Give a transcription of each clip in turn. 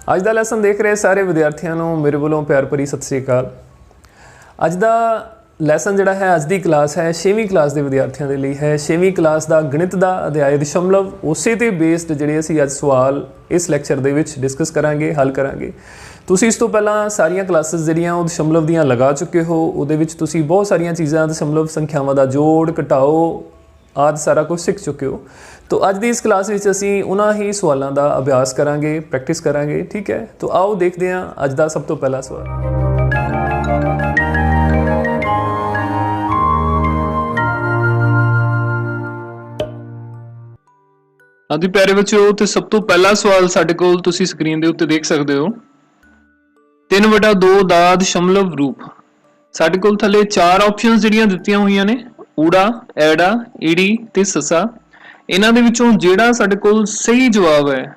ਅੱਜ ਦਾ ਲੈਸਨ ਦੇਖ ਰਹੇ ਸਾਰੇ ਵਿਦਿਆਰਥੀਆਂ ਨੂੰ ਮੇਰੇ ਵੱਲੋਂ ਪਿਆਰ ਭਰੀ ਸਤਿ ਸ੍ਰੀ ਅਕਾਲ। ਅੱਜ ਦਾ ਲੈਸਨ ਜਿਹੜਾ ਹੈ, ਅੱਜ ਦੀ ਕਲਾਸ ਹੈ 6ਵੀਂ ਕਲਾਸ ਦੇ ਵਿਦਿਆਰਥੀਆਂ ਦੇ ਲਈ ਹੈ। 6ਵੀਂ ਕਲਾਸ ਦਾ ਗਣਿਤ ਦਾ ਅਧਿਆਇ ਦਸ਼ਮਲਵ, ਉਸੇ ਤੇ ਬੇਸਡ ਜਿਹੜੇ ਅਸੀਂ ਅੱਜ ਸਵਾਲ ਇਸ ਲੈਕਚਰ ਦੇ ਵਿੱਚ ਡਿਸਕਸ ਕਰਾਂਗੇ, ਹੱਲ ਕਰਾਂਗੇ। ਤੁਸੀਂ ਇਸ ਤੋਂ ਪਹਿਲਾਂ ਸਾਰੀਆਂ ਕਲਾਸਿਸ ਜਿਹੜੀਆਂ ਉਹ ਦਸ਼ਮਲਵ ਦੀਆਂ ਲਗਾ ਚੁੱਕੇ ਹੋ। ਉਹਦੇ ਵਿੱਚ ਤੁਸੀਂ ਬਹੁਤ ਸਾਰੀਆਂ ਚੀਜ਼ਾਂ ਦਸ਼ਮਲਵ ਸੰਖਿਆਵਾਂ ਦਾ ਜੋੜ, ਘਟਾਓ ਆਦਿ ਸਾਰਾ ਕੁਝ ਸਿੱਖ ਚੁੱਕੇ ਹੋ। तो ਅੱਜ ਦੀ ਇਸ ਕਲਾਸ ਵਿੱਚ ਅਸੀਂ ਉਹਨਾਂ ਹੀ ਸਵਾਲਾਂ ਦਾ ਅਭਿਆਸ ਕਰਾਂਗੇ, ਪ੍ਰੈਕਟਿਸ ਕਰਾਂਗੇ। ਠੀਕ ਹੈ, तो ਆਓ ਦੇਖਦੇ ਹਾਂ ਅੱਜ ਦਾ ਸਭ ਤੋਂ ਪਹਿਲਾ ਸਵਾਲ। ਹਾਂਜੀ ਪਿਆਰੇ ਬੱਚਿਓ, ਤੇ ਸਭ ਤੋਂ ਪਹਿਲਾ ਸਵਾਲ ਸਾਡੇ ਕੋਲ ਤੁਸੀਂ ਸਕਰੀਨ ਦੇ ਉੱਤੇ ਦੇਖ ਸਕਦੇ ਹੋ। 3/2 ਦਾ ਦਸ਼ਮਲਵ ਰੂਪ। ਸਾਡੇ ਕੋਲ ਥੱਲੇ 4 ਆਪਸ਼ਨਸ ਜਿਹੜੀਆਂ ਦਿੱਤੀਆਂ ਹੋਈਆਂ ਨੇ, ਊੜਾ, ਐੜਾ, ਈੜੀ ਤੇ ਸੱਸਾ। ਇਹਨਾਂ ਦੇ ਵਿੱਚੋਂ ਜਿਹੜਾ ਸਾਡੇ ਕੋਲ ਸਹੀ ਜਵਾਬ ਹੈ,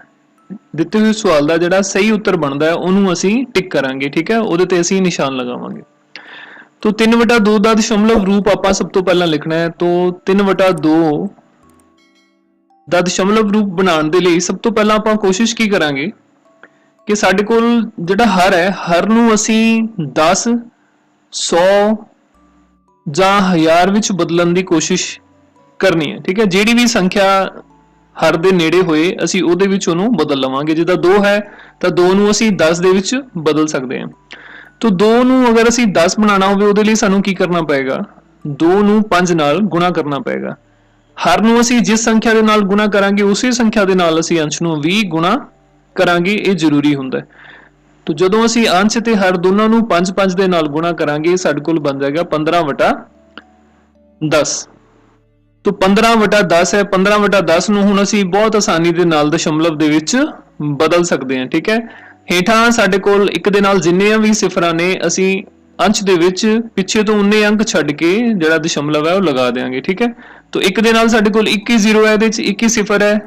ਦਿੱਤੇ ਹੋਏ ਸਵਾਲ ਦਾ ਜਿਹੜਾ ਸਹੀ ਉੱਤਰ ਬਣਦਾ ਹੈ, ਉਹਨੂੰ ਅਸੀਂ ਟਿਕ ਕਰਾਂਗੇ। ਠੀਕ ਹੈ, ਉਹਦੇ ਤੇ ਅਸੀਂ ਨਿਸ਼ਾਨ ਲਗਾਵਾਂਗੇ। तो 3/2 ਦਾ ਦਸ਼ਮਲਵ ਰੂਪ ਆਪਾਂ ਸਭ ਤੋਂ ਪਹਿਲਾਂ ਲਿਖਣਾ ਹੈ। तो 3/2 ਦਾ ਦਸ਼ਮਲਵ ਰੂਪ ਬਣਾਉਣ ਦੇ ਲਈ ਸਭ ਤੋਂ ਪਹਿਲਾਂ ਆਪਾਂ ਕੋਸ਼ਿਸ਼ ਕੀ ਕਰਾਂਗੇ ਕਿ ਸਾਡੇ ਕੋਲ ਜਿਹੜਾ ਹਰ ਹੈ, ਹਰ ਨੂੰ ਅਸੀਂ 10, 100 ਜਾਂ 1000 ਵਿੱਚ ਬਦਲਣ ਦੀ ਕੋਸ਼ਿਸ਼ ਕਰਨੀ ਹੈ। ਠੀਕ ਹੈ, ਜਿਹੜੀ ਵੀ ਸੰਖਿਆ ਹਰ ਦੇ ਨੇੜੇ ਹੋਏ ਅਸੀਂ ਉਹਦੇ ਵਿੱਚ ਉਹਨੂੰ ਬਦਲ ਲਵਾਂਗੇ। ਜਿੱਦਾਂ 2 ਹੈ ਤਾਂ 2 ਨੂੰ ਅਸੀਂ 10 ਦੇ ਵਿੱਚ ਬਦਲ ਸਕਦੇ ਹਾਂ। तो 2 ਨੂੰ ਅਗਰ ਅਸੀਂ 10 ਬਣਾਉਣਾ ਹੋਵੇ, ਉਹਦੇ ਲਈ ਸਾਨੂੰ ਕੀ ਕਰਨਾ ਪਏਗਾ? 2 ਨੂੰ 5 ਨਾਲ ਗੁਣਾ ਕਰਨਾ ਪਏਗਾ। ਹਰ ਨੂੰ ਅਸੀਂ ਜਿਸ ਸੰਖਿਆ ਦੇ ਨਾਲ ਗੁਣਾ ਕਰਾਂਗੇ, ਉਸੇ ਸੰਖਿਆ ਦੇ ਨਾਲ ਅਸੀਂ ਅੰਸ਼ ਨੂੰ ਵੀ ਗੁਣਾ ਕਰਾਂਗੇ। ਇਹ ਜ਼ਰੂਰੀ ਹੁੰਦਾ ਹੈ। तो ਜਦੋਂ ਅਸੀਂ ਅੰਸ਼ ਤੇ ਹਰ ਦੋਨਾਂ ਨੂੰ 5 ਦੇ ਨਾਲ ਗੁਣਾ ਕਰਾਂਗੇ, ਸਾਡੇ ਕੋਲ ਬਣ ਜਾਏਗਾ 15/10। तो 15/10 है। 15/10 ਨੂੰ ਹੁਣ ਅਸੀਂ ਬਹੁਤ ਆਸਾਨੀ ਦੇ ਨਾਲ ਦਸ਼ਮਲਵ ਦੇ ਵਿੱਚ ਬਦਲ ਸਕਦੇ ਹਾਂ। ਠੀਕ ਹੈ, ਹੇਠਾਂ ਸਾਡੇ ਕੋਲ ਇੱਕ ਦੇ ਨਾਲ ਜਿੰਨੇ ਵੀ ਸਿਫਰਾਂ ਨੇ, ਅਸੀਂ ਅੰਸ਼ ਦੇ ਵਿੱਚ ਪਿੱਛੇ ਤੋਂ ਉਨੇ ਅੰਕ ਛੱਡ ਕੇ ਜਿਹੜਾ ਦਸ਼ਮਲਵ ਹੈ ਉਹ ਲਗਾ ਦੇਵਾਂਗੇ। ਠੀਕ ਹੈ, तो ਇੱਕ ਦੇ ਨਾਲ ਸਾਡੇ ਕੋਲ 21 0 ਹੈ, ਇਹਦੇ ਵਿੱਚ 21 ਸਿਫਰ ਹੈ।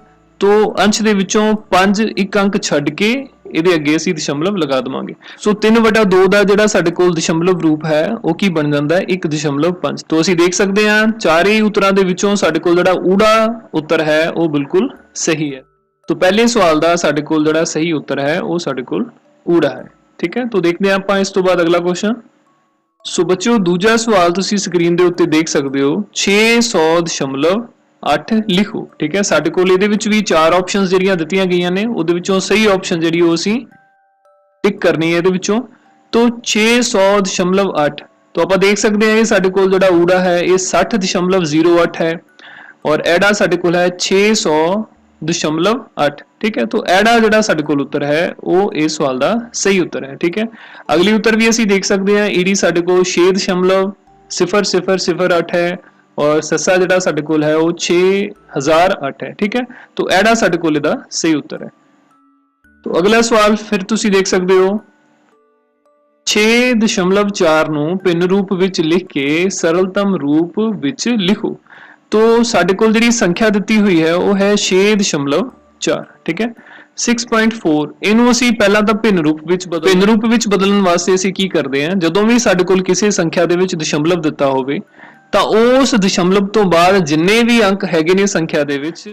तो ਅੰਸ਼ ਦੇ ਵਿੱਚੋਂ 5 ਇੱਕ ਅੰਕ ਛੱਡ ਕੇ ਇਹਦੇ ਅੱਗੇ ਅਸੀਂ ਦਸ਼ਮਲਵ ਲਗਾ ਦੇਵਾਂਗੇ। ਸੋ 3/2 ਦਾ ਜਿਹੜਾ ਸਾਡੇ ਕੋਲ ਦਸ਼ਮਲਵ ਰੂਪ ਹੈ ਉਹ ਕੀ ਬਣ ਜਾਂਦਾ ਹੈ? 1.5। तो ਅਸੀਂ ਦੇਖ ਸਕਦੇ ਹਾਂ ਚਾਰੇ ਉੱਤਰਾਂ ਦੇ ਵਿੱਚੋਂ ਸਾਡੇ ਕੋਲ ਜਿਹੜਾ ਊੜਾ ਉੱਤਰ ਹੈ ਉਹ ਬਿਲਕੁਲ ਸਹੀ ਹੈ। तो ਪਹਿਲੇ ਸਵਾਲ ਦਾ ਸਾਡੇ ਕੋਲ ਜਿਹੜਾ ਸਹੀ ਉੱਤਰ ਹੈ ਉਹ ਸਾਡੇ ਕੋਲ ਊੜਾ ਹੈ। ਠੀਕ ਹੈ, तो ਦੇਖਦੇ ਹਾਂ ਆਪਾਂ ਇਸ ਤੋਂ ਬਾਅਦ ਅਗਲਾ ਕੁਐਸਚਨ। ਸੋ ਬੱਚਿਓ, ਦੂਜਾ ਸਵਾਲ ਤੁਸੀਂ ਸਕਰੀਨ ਦੇ ਉੱਤੇ ਦੇਖ ਸਕਦੇ ਹੋ। 600.8 ਲਿਖੋ। ਠੀਕ ਹੈ, ਸਾਡੇ ਕੋਲ ਇਹਦੇ ਵਿੱਚ ਵੀ 4 ਆਪਸ਼ਨਸ ਜਿਹੜੀਆਂ ਦਿੱਤੀਆਂ ਗਈਆਂ ਨੇ, ਉਹਦੇ ਵਿੱਚੋਂ ਸਹੀ ਆਪਸ਼ਨ ਜਿਹੜੀ ਉਹ ਅਸੀਂ ਟਿਕ ਕਰਨੀ ਹੈ ਇਹਦੇ ਵਿੱਚੋਂ। तो 600.8 तो ਆਪਾਂ ਦੇਖ ਸਕਦੇ ਹਾਂ ਇਹ ਸਾਡੇ ਕੋਲ ਜਿਹੜਾ ਊੜਾ ਹੈ ਇਹ 60.08 ਹੈ, ਔਰ ਐੜਾ ਸਾਡੇ ਕੋਲ ਹੈ 600.8। ਠੀਕ ਹੈ, तो ਐੜਾ ਜਿਹੜਾ ਸਾਡੇ ਕੋਲ ਉੱਤਰ ਹੈ ਉਹ ਇਸ ਸਵਾਲ ਦਾ ਸਹੀ ਉੱਤਰ ਹੈ। ਠੀਕ ਹੈ, ਅਗਲੀ ਉੱਤਰ ਵੀ ਅਸੀਂ ਦੇਖ ਸਕਦੇ ਹਾਂ। ਈਡੀ ਸਾਡੇ ਕੋਲ 6.0008 ਹੈ, ਔਰ ਸੱਸਾ ਜਿਹੜਾ ਸਾਡੇ ਕੋਲ ਹੈ ਉਹ 6008 ਹੈ। ਠੀਕ ਹੈ, तो ਐੜਾ ਸਾਡੇ ਕੋਲ ਇਹਦਾ ਸਹੀ ਉੱਤਰ ਹੈ। तो ਅਗਲਾ ਸਵਾਲ ਫਿਰ ਤੁਸੀਂ ਦੇਖ ਸਕਦੇ ਹੋ। 6.4 ਨੂੰ ਭਿੰਨ ਰੂਪ ਵਿੱਚ ਲਿਖ ਕੇ ਸਰਲਤਮ ਰੂਪ ਵਿੱਚ ਲਿਖੋ। तो ਸਾਡੇ ਕੋਲ ਜਿਹੜੀ ਸੰਖਿਆ ਦਿੱਤੀ ਹੋਈ ਹੈ ਉਹ ਹੈ 6.4। ਠੀਕ ਹੈ, 6.4 ਇਹਨੂੰ ਅਸੀਂ ਪਹਿਲਾਂ ਤਾਂ ਭਿੰਨ ਰੂਪ ਵਿੱਚ ਬਦਲਣ ਵਾਸਤੇ ਅਸੀਂ ਕੀ ਕਰਦੇ ਹਾਂ? ਜਦੋਂ ਵੀ ਸਾਡੇ ਕੋਲ ਕਿਸੇ ਸੰਖਿਆ ਦੇ ਵਿੱਚ ਦਸ਼ਮਲਵ ਦਿੱਤਾ ਹੋਵੇ ਤਾਂ ਉਸ ਦਸ਼ਮਲਵ ਤੋਂ ਬਾਅਦ ਜਿੰਨੇ ਵੀ ਅੰਕ ਹੈਗੇ ਨੇ ਸੰਖਿਆ ਦੇ ਵਿੱਚ,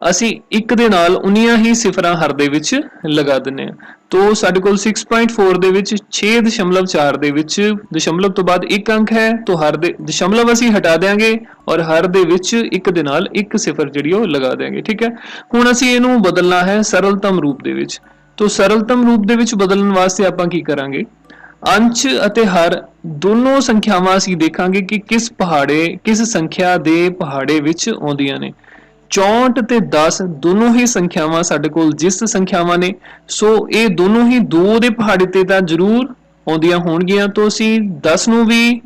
ਅਸੀਂ ਇੱਕ ਦੇ ਨਾਲ ਉਨੀਆਂ ਹੀ ਸਿਫਰਾਂ ਹਰ ਦੇ ਵਿੱਚ ਲਗਾ ਦਿੰਨੇ ਹਾਂ। तो ਸਾਡੇ ਕੋਲ 6.4 ਦੇ ਵਿੱਚ 6.4 ਦੇ ਵਿੱਚ ਦਸ਼ਮਲਵ ਤੋਂ ਬਾਅਦ ਇੱਕ ਅੰਕ ਹੈ, तो ਹਰ ਦੇ ਦਸ਼ਮਲਵ ਅਸੀਂ ਹਟਾ ਦੇਾਂਗੇ ਔਰ ਹਰ ਦੇ ਵਿੱਚ ਇੱਕ ਦੇ ਨਾਲ ਇੱਕ ਸਿਫਰ ਜਿਹੜੀ ਉਹ ਲਗਾ ਦੇਾਂਗੇ। ਠੀਕ ਹੈ, ਹੁਣ ਅਸੀਂ ਇਹਨੂੰ ਬਦਲਣਾ ਹੈ ਸਰਲਤਮ ਰੂਪ ਦੇ ਵਿੱਚ। तो ਸਰਲਤਮ ਰੂਪ ਦੇ ਵਿੱਚ ਬਦਲਣ ਵਾਸਤੇ ਆਪਾਂ ਕੀ ਕਰਾਂਗੇ? ਅੰਸ਼ ਅਤੇ ਹਰ ਦੋਨੋਂ ਸੰਖਿਆਵਾਂ ਅਸੀਂ ਦੇਖਾਂਗੇ ਕਿ ਕਿਸ ਸੰਖਿਆ ਦੇ ਪਹਾੜੇ ਵਿੱਚ ਆਉਂਦੀਆਂ ਨੇ। 64 ਤੇ 10 ਦੋਨੋਂ ਹੀ ਸੰਖਿਆਵਾਂ ਸਾਡੇ ਕੋਲ ਜਿਸ ਸੰਖਿਆਵਾਂ ਨੇ, ਸੋ ਇਹ ਦੋਨੋਂ ਹੀ 2 ਦੇ ਪਹਾੜੇ ਤੇ ਤਾਂ ਜ਼ਰੂਰ ਆਉਂਦੀਆਂ ਹੋਣਗੀਆਂ। तो ਅਸੀਂ 10 ਨੂੰ ਵੀ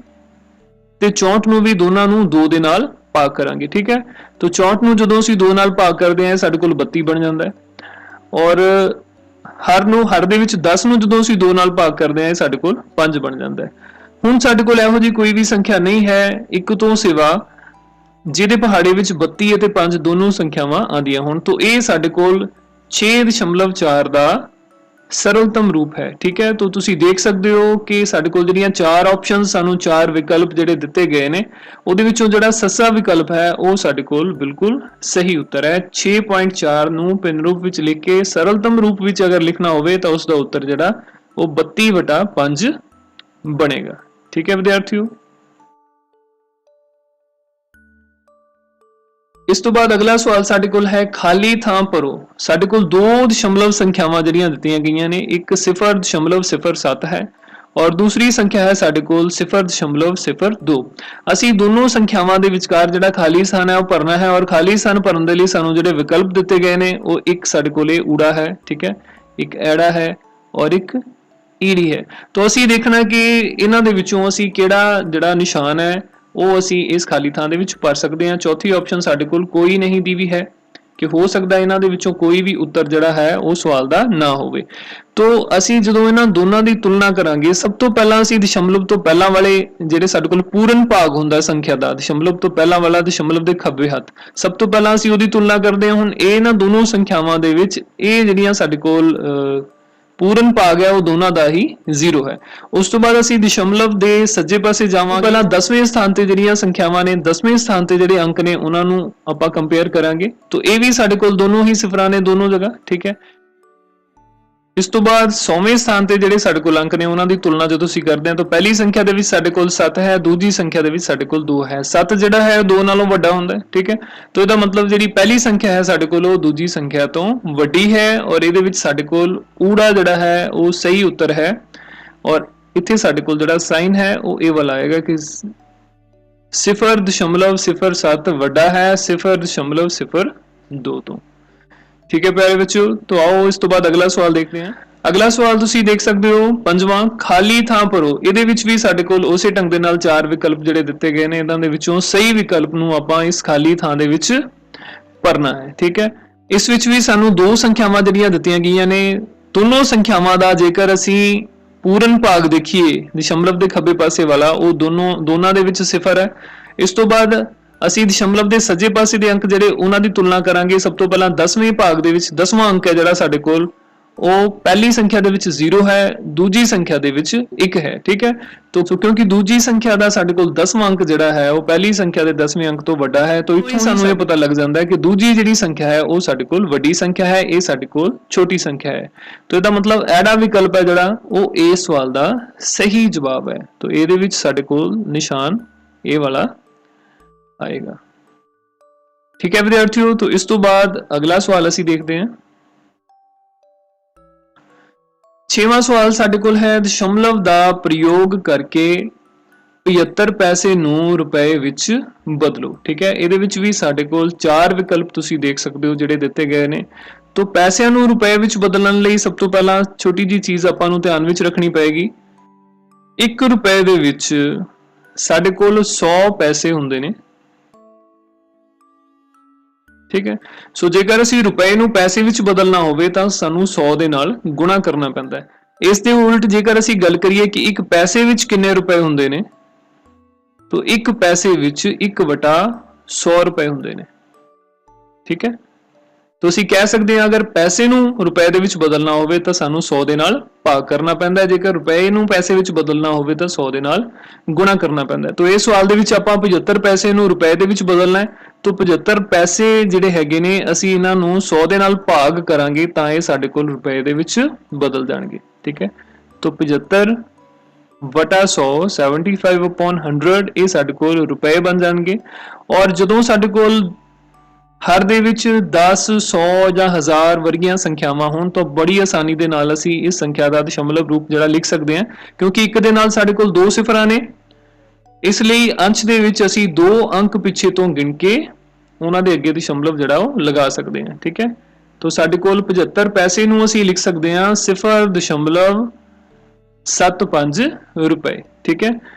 ਤੇ 64 ਨੂੰ ਵੀ ਦੋਨਾਂ ਨੂੰ 2 ਦੇ ਨਾਲ ਭਾਗ ਕਰਾਂਗੇ। ਠੀਕ ਹੈ, तो 64 ਨੂੰ ਜਦੋਂ ਅਸੀਂ 2 ਨਾਲ ਭਾਗ ਕਰਦੇ ਹਾਂ ਸਾਡੇ ਕੋਲ 32 ਬਣ ਜਾਂਦਾ ਹੈ, ਔਰ ਹਰ ਦੇ ਵਿੱਚ 10 ਨੂੰ ਜਦੋਂ ਅਸੀਂ 2 ਨਾਲ ਭਾਗ ਕਰਦੇ ਹਾਂ ਸਾਡੇ ਕੋਲ 5 ਬਣ ਜਾਂਦਾ ਹੈ। ਹੁਣ ਸਾਡੇ ਕੋਲ ਇਹੋ ਜਿਹੀ ਕੋਈ ਵੀ ਸੰਖਿਆ ਨਹੀਂ ਹੈ ਇੱਕ ਤੋਂ ਸਿਵਾ ਜਿਹਦੇ ਪਹਾੜੇ ਵਿੱਚ 32 ਅਤੇ 5 ਦੋਨੋਂ ਸੰਖਿਆਵਾਂ ਆਉਂਦੀਆਂ ਹੋਣ। तो ਇਹ ਸਾਡੇ ਕੋਲ 6.4 ਦਾ ਸਰਲਤਮ ਰੂਪ ਹੈ। ਠੀਕ ਹੈ, तो ਤੁਸੀਂ ਦੇਖ ਸਕਦੇ ਹੋ ਕਿ ਸਾਡੇ ਕੋਲ ਜਿਹੜੀਆਂ ਚਾਰ ਆਪਸ਼ਨ, ਸਾਨੂੰ ਚਾਰ ਵਿਕਲਪ ਜਿਹੜੇ ਦਿੱਤੇ ਗਏ ਨੇ, ਉਹਦੇ ਵਿੱਚੋਂ ਜਿਹੜਾ ਸੱਸਾ ਵਿਕਲਪ ਹੈ ਉਹ ਸਾਡੇ ਕੋਲ ਬਿਲਕੁਲ ਸਹੀ ਉੱਤਰ ਹੈ। 6.4 ਨੂੰ ਪਿੰਨ ਰੂਪ ਵਿੱਚ ਲਿਖ ਕੇ ਸਰਲਤਮ ਰੂਪ ਵਿੱਚ ਅਗਰ ਲਿਖਣਾ ਹੋਵੇ ਤਾਂ ਉਸ ਦਾ ਉੱਤਰ ਜਿਹੜਾ ਉਹ 32/5 ਬਣੇਗਾ। ਠੀਕ ਹੈ ਵਿਦਿਆਰਥੀਓ। ਇਸ ਤੋਂ ਬਾਅਦ ਅਗਲਾ ਸਵਾਲ ਸਾਡੇ ਕੋਲ ਹੈ ਖਾਲੀ ਥਾਂ ਭਰੋ। ਸਾਡੇ ਕੋਲ ਦੋ ਦਸ਼ਮਲਵ ਸੰਖਿਆਵਾਂ ਜਿਹੜੀਆਂ ਦਿੱਤੀਆਂ ਗਈਆਂ ਨੇ, ਇੱਕ 0.07 ਹੈ ਔਰ ਦੂਸਰੀ ਸੰਖਿਆ ਹੈ ਸਾਡੇ ਕੋਲ 0.02। ਅਸੀਂ ਦੋਨੋਂ ਸੰਖਿਆਵਾਂ ਦੇ ਵਿਚਕਾਰ ਜਿਹੜਾ ਖਾਲੀ ਸਥਾਨ ਹੈ ਉਹ ਭਰਨਾ ਹੈ ਔਰ ਖਾਲੀ ਸਥਾਨ ਭਰਨ ਦੇ ਲਈ ਸਾਨੂੰ ਜਿਹੜੇ ਵਿਕਲਪ ਦਿੱਤੇ ਗਏ ਨੇ ਉਹ ਇੱਕ ਸਾਡੇ ਕੋਲ ਇਹ ਊੜਾ ਹੈ, ਠੀਕ ਹੈ, ਇੱਕ ਐੜਾ ਹੈ ਔਰ ਇੱਕ ਈੜੀ ਹੈ। ਤਾਂ ਅਸੀਂ ਦੇਖਣਾ ਕਿ ਇਹਨਾਂ ਦੇ ਵਿੱਚੋਂ ਅਸੀਂ ਕਿਹੜਾ ਜਿਹੜਾ ਨਿਸ਼ਾਨ ਹੈ ਉਹ ਅਸੀਂ ਇਸ ਖਾਲੀ ਥਾਂ ਦੇ ਵਿੱਚ ਭਰ ਸਕਦੇ ਹਾਂ। ਚੌਥੀ ਆਪਸ਼ਨ ਸਾਡੇ ਕੋਲ ਕੋਈ ਨਹੀਂ ਦੀ ਵੀ ਹੈ ਕਿ ਹੋ ਸਕਦਾ ਇਹਨਾਂ ਦੇ ਵਿੱਚੋਂ ਕੋਈ ਵੀ ਉੱਤਰ ਜਿਹੜਾ ਹੈ ਉਹ ਸਵਾਲ ਦਾ ਨਾ ਹੋਵੇ। तो ਅਸੀਂ ਜਦੋਂ ਇਹਨਾਂ ਦੋਨਾਂ ਦੀ ਤੁਲਨਾ ਕਰਾਂਗੇ, ਸਭ ਤੋਂ ਪਹਿਲਾਂ ਅਸੀਂ ਦਸ਼ਮਲਵ ਤੋਂ ਪਹਿਲਾਂ ਵਾਲੇ ਜਿਹੜੇ ਸਾਡੇ ਕੋਲ ਪੂਰਨ ਭਾਗ ਹੁੰਦਾ ਸੰਖਿਆ ਦਾ, ਦਸ਼ਮਲਵ ਤੋਂ ਪਹਿਲਾਂ ਵਾਲਾ ਦਸ਼ਮਲਵ ਦੇ ਖੱਬੇ ਹੱਥ, ਸਭ ਤੋਂ ਪਹਿਲਾਂ ਅਸੀਂ ਉਹਦੀ ਤੁਲਨਾ ਕਰਦੇ ਹਾਂ। ਹੁਣ ਇਹਨਾਂ ਦੋਨੋਂ ਸੰਖਿਆਵਾਂ ਦੇ ਵਿੱਚ ਇਹ ਜਿਹੜੀਆਂ ਸਾਡੇ ਕੋਲ ਪੂਰਨ ਭਾਗ ਹੈ ਉਹ ਦੋਨਾਂ ਦਾ ਹੀ 0 ਹੈ। ਉਸ ਤੋਂ ਬਾਅਦ ਅਸੀਂ ਦਸ਼ਮਲਵ ਦੇ ਸੱਜੇ ਪਾਸੇ ਜਾਵਾਂਗੇ। ਪਹਿਲਾਂ 10ਵੇਂ ਸਥਾਨ ਤੇ ਜਿਹੜੀਆਂ ਸੰਖਿਆਵਾਂ ਨੇ, 10ਵੇਂ ਸਥਾਨ ਤੇ ਜਿਹੜੇ ਅੰਕ ਨੇ ਉਹਨਾਂ ਨੂੰ ਆਪਾਂ ਕੰਪੇਅਰ ਕਰਾਂਗੇ। ਤਾਂ ਇਹ ਵੀ ਸਾਡੇ ਕੋਲ ਦੋਨੋਂ ਹੀ ਸਿਫਰਾਂ ਨੇ ਦੋਨੋਂ ਜਗ੍ਹਾ, ਠੀਕ ਹੈ। ਇਸ ਤੋਂ ਬਾਅਦ 100ਵੇਂ ਸਥਾਨ ਤੇ ਜਿਹੜੇ ਸਾਡੇ ਕੋਲ ਅੰਕ ਨੇ ਉਹਨਾਂ ਦੀ ਤੁਲਨਾ ਜਦੋਂ ਅਸੀਂ ਕਰਦੇ ਹਾਂ ਤਾਂ ਪਹਿਲੀ ਸੰਖਿਆ ਦੇ ਵਿੱਚ ਸਾਡੇ ਕੋਲ 7 ਹੈ, ਦੂਜੀ ਸੰਖਿਆ ਦੇ ਵਿੱਚ ਸਾਡੇ ਕੋਲ 2 ਹੈ। 7 ਜਿਹੜਾ ਹੈ 2 ਨਾਲੋਂ ਵੱਡਾ ਹੁੰਦਾ ਹੈ, ਠੀਕ ਹੈ। ਤਾਂ ਇਹਦਾ ਮਤਲਬ ਜਿਹੜੀ ਪਹਿਲੀ ਸੰਖਿਆ ਹੈ ਸਾਡੇ ਕੋਲ ਉਹ ਦੂਜੀ ਸੰਖਿਆ ਤੋਂ ਵੱਡੀ ਹੈ ਔਰ ਇਹਦੇ ਵਿੱਚ ਸਾਡੇ ਕੋਲ ਊੜਾ ਜਿਹੜਾ ਹੈ ਉਹ ਸਹੀ ਉੱਤਰ ਹੈ ਔਰ ਇੱਥੇ ਸਾਡੇ ਕੋਲ ਜਿਹੜਾ ਸਾਈਨ ਹੈ ਉਹ ਇਹ ਵਾਲਾ ਆਏਗਾ ਕਿ 0.07 ਵੱਡਾ ਹੈ 0.02 ਤੋਂ। ठीक है प्यारे बच्चों, तो आओ इस तो बाद अगला सवाल देखते हैं। अगला सवाल तुसी देख सकते हो, पंजवां खाली थां भरो। ਇਹਦੇ ਵਿੱਚ ਵੀ ਸਾਡੇ ਕੋਲ ਉਸੇ ਢੰਗ ਦੇ ਨਾਲ ਚਾਰ ਵਿਕਲਪ ਜਿਹੜੇ ਦਿੱਤੇ ਗਏ ਨੇ, ਇਹਨਾਂ ਦੇ ਵਿੱਚੋਂ ਸਹੀ ਵਿਕਲਪ ਨੂੰ ਆਪਾਂ ਇਸ ਖਾਲੀ ਥਾਂ ਦੇ ਵਿੱਚ ਭਰਨਾ ਹੈ, ਠੀਕ ਹੈ। ਇਸ ਵਿੱਚ ਵੀ ਸਾਨੂੰ ਦੋ ਸੰਖਿਆਵਾਂ ਜਿਹੜੀਆਂ ਦਿੱਤੀਆਂ ਗਈਆਂ ਨੇ, ਦੋਨੋਂ ਸੰਖਿਆਵਾਂ ਦਾ ਜੇਕਰ ਅਸੀਂ ਪੂਰਨ ਭਾਗ ਦੇਖੀਏ, ਦਸ਼ਮਲਵ ਦੇ ਖੱਬੇ ਪਾਸੇ ਵਾਲਾ, ਉਹ ਦੋਨਾਂ ਦੇ ਵਿੱਚ 0 ਹੈ। ਇਸ ਤੋਂ ਬਾਅਦ ਅਸੀਂ ਦਸ਼ਮਲਵ ਦੇ ਸੱਜੇ ਪਾਸੇ ਦੇ ਅੰਕ ਜਿਹੜੇ ਉਹਨਾਂ ਦੀ ਤੁਲਨਾ ਕਰਾਂਗੇ। ਸਭ ਤੋਂ ਪਹਿਲਾਂ 10ਵੇਂ ਭਾਗ ਦੇ ਵਿੱਚ 10ਵਾਂ ਅੰਕ ਹੈ ਜਿਹੜਾ ਸਾਡੇ ਕੋਲ ਉਹ ਪਹਿਲੀ ਸੰਖਿਆ ਦੇ ਵਿੱਚ 0 ਹੈ, ਦੂਜੀ ਸੰਖਿਆ ਦੇ ਵਿੱਚ 1 ਹੈ, ਠੀਕ ਹੈ। ਤਾਂ ਕਿਉਂਕਿ ਦੂਜੀ ਸੰਖਿਆ ਦਾ ਸਾਡੇ ਕੋਲ 10ਵਾਂ ਅੰਕ ਜਿਹੜਾ ਹੈ ਉਹ ਪਹਿਲੀ ਸੰਖਿਆ ਦੇ 10ਵੇਂ ਅੰਕ ਤੋਂ ਵੱਡਾ ਹੈ, ਤਾਂ ਇੱਥੋਂ ਸਾਨੂੰ ਇਹ ਪਤਾ ਲੱਗ ਜਾਂਦਾ ਹੈ ਕਿ ਦੂਜੀ ਜਿਹੜੀ ਸੰਖਿਆ ਹੈ ਉਹ ਸਾਡੇ ਕੋਲ ਵੱਡੀ ਸੰਖਿਆ ਹੈ, ਇਹ ਸਾਡੇ ਕੋਲ ਛੋਟੀ ਸੰਖਿਆ ਹੈ। ਤਾਂ ਇਹਦਾ ਮਤਲਬ ਐੜਾ ਵਿਕਲਪ ਹੈ ਜਿਹੜਾ ਉਹ ਇਸ ਸਵਾਲ ਦਾ ਸਹੀ ਜਵਾਬ ਹੈ। ਤਾਂ ਇਹਦੇ ਵਿੱਚ ਸਾਡੇ ਕੋਲ ਨਿਸ਼ਾਨ ਇਹ ਵਾਲਾ आएगा, ठीक है विद्यार्थियों। तो इस तो बाद अगला सवाल ਅਸੀਂ देखते हैं। 6वां सवाल ਸਾਡੇ ਕੋਲ ਹੈ ਦਸ਼ਮਲਵ ਦਾ ਪ੍ਰਯੋਗ ਕਰਕੇ 75 ਪੈਸੇ ਨੂੰ ਰੁਪਏ ਵਿੱਚ ਬਦਲੋ, ਠੀਕ ਹੈ। ਇਹਦੇ ਵਿੱਚ ਵੀ ਸਾਡੇ ਕੋਲ ਚਾਰ ਵਿਕਲਪ ਤੁਸੀਂ ਦੇਖ ਸਕਦੇ ਹੋ ਜਿਹੜੇ ਦਿੱਤੇ ਗਏ ਨੇ। तो ਪੈਸਿਆਂ ਨੂੰ ਰੁਪਏ ਵਿੱਚ ਬਦਲਣ ਲਈ ਸਭ ਤੋਂ ਪਹਿਲਾਂ ਛੋਟੀ ਜੀ ਚੀਜ਼ ਆਪਾਂ ਨੂੰ ਧਿਆਨ ਵਿੱਚ ਰੱਖਣੀ ਪਏਗੀ। 1 ਰੁਪਏ ਦੇ ਵਿੱਚ ਸਾਡੇ ਕੋਲ 100 ਪੈਸੇ ਹੁੰਦੇ ਨੇ, ठीक है। सो जेकर ਅਸੀਂ ਰੁਪਏ ਨੂੰ ਪੈਸੇ ਵਿੱਚ ਬਦਲਣਾ ਹੋਵੇ ਤਾਂ ਸਾਨੂੰ 100 ਦੇ ਨਾਲ ਗੁਣਾ ਕਰਨਾ ਪੈਂਦਾ ਹੈ। ਇਸ ਦੇ ਉਲਟ ਜੇਕਰ ਅਸੀਂ ਗੱਲ ਕਰੀਏ ਕਿ ਇੱਕ ਪੈਸੇ ਵਿੱਚ ਕਿੰਨੇ ਰੁਪਏ ਹੁੰਦੇ ਨੇ, ਤਾਂ ਇੱਕ ਪੈਸੇ ਵਿੱਚ 1/100 ਰੁਪਏ ਹੁੰਦੇ ਨੇ, ਠੀਕ ਹੈ। तो ਅਸੀਂ ਕਹਿ ਸਕਦੇ ਹਾਂ ਅਗਰ ਪੈਸੇ ਨੂੰ ਰੁਪਏ ਦੇ ਵਿੱਚ ਬਦਲਣਾ ਹੋਵੇ ਤਾਂ ਸਾਨੂੰ 100 ਦੇ ਨਾਲ ਭਾਗ ਕਰਨਾ ਪੈਂਦਾ ਹੈ, ਜੇਕਰ ਰੁਪਏ ਨੂੰ ਪੈਸੇ ਵਿੱਚ ਬਦਲਣਾ ਹੋਵੇ ਤਾਂ 100 ਦੇ ਨਾਲ ਗੁਣਾ ਕਰਨਾ ਪੈਂਦਾ ਹੈ। ਤਾਂ ਇਸ ਸਵਾਲ ਦੇ ਵਿੱਚ ਆਪਾਂ 75 ਪੈਸੇ ਨੂੰ ਰੁਪਏ ਦੇ ਵਿੱਚ ਬਦਲਣਾ ਹੈ। तो 75 ਪੈਸੇ ਜਿਹੜੇ ਹੈਗੇ ਨੇ ਅਸੀਂ ਇਹਨਾਂ ਨੂੰ 100 ਦੇ ਨਾਲ ਭਾਗ ਕਰਾਂਗੇ ਤਾਂ ਇਹ ਸਾਡੇ ਕੋਲ ਰੁਪਏ ਦੇ ਵਿੱਚ ਬਦਲ ਜਾਣਗੇ, ਠੀਕ ਹੈ। तो 75/100 75/100 ਇਹ ਸਾਡੇ ਕੋਲ ਰੁਪਏ ਬਣ ਜਾਣਗੇ। ਔਰ ਜਦੋਂ ਸਾਡੇ ਕੋਲ ਹਰ ਦੇ ਵਿੱਚ 10, 100 ਜਾਂ 1000 ਵਰਗੀਆਂ ਸੰਖਿਆਵਾਂ ਹੋਣ ਤਾਂ ਬੜੀ ਆਸਾਨੀ ਦੇ ਨਾਲ ਅਸੀਂ ਇਸ ਸੰਖਿਆ ਦਾ ਦਸ਼ਮਲਵ ਰੂਪ ਜਿਹੜਾ ਲਿਖ ਸਕਦੇ ਹਾਂ, ਕਿਉਂਕਿ ਇੱਕ ਦੇ ਨਾਲ ਸਾਡੇ ਕੋਲ 2 ਸਿਫਰਾਂ ਨੇ। ਇਸ ਲਈ ਅੰਸ਼ ਦੇ ਵਿੱਚ ਅਸੀਂ 2 ਅੰਕ ਪਿੱਛੇ ਤੋਂ ਗਿਣ ਕੇ ਉਹਨਾਂ ਦੇ ਅੱਗੇ ਦਸ਼ਮਲਵ ਜਿਹੜਾ ਉਹ ਲਗਾ ਸਕਦੇ ਹਾਂ, ਠੀਕ ਹੈ। ਤਾਂ ਸਾਡੇ ਕੋਲ 75 ਪੈਸੇ ਨੂੰ ਅਸੀਂ ਲਿਖ ਸਕਦੇ ਹਾਂ 0.75 ਰੁਪਏ, ਠੀਕ ਹੈ।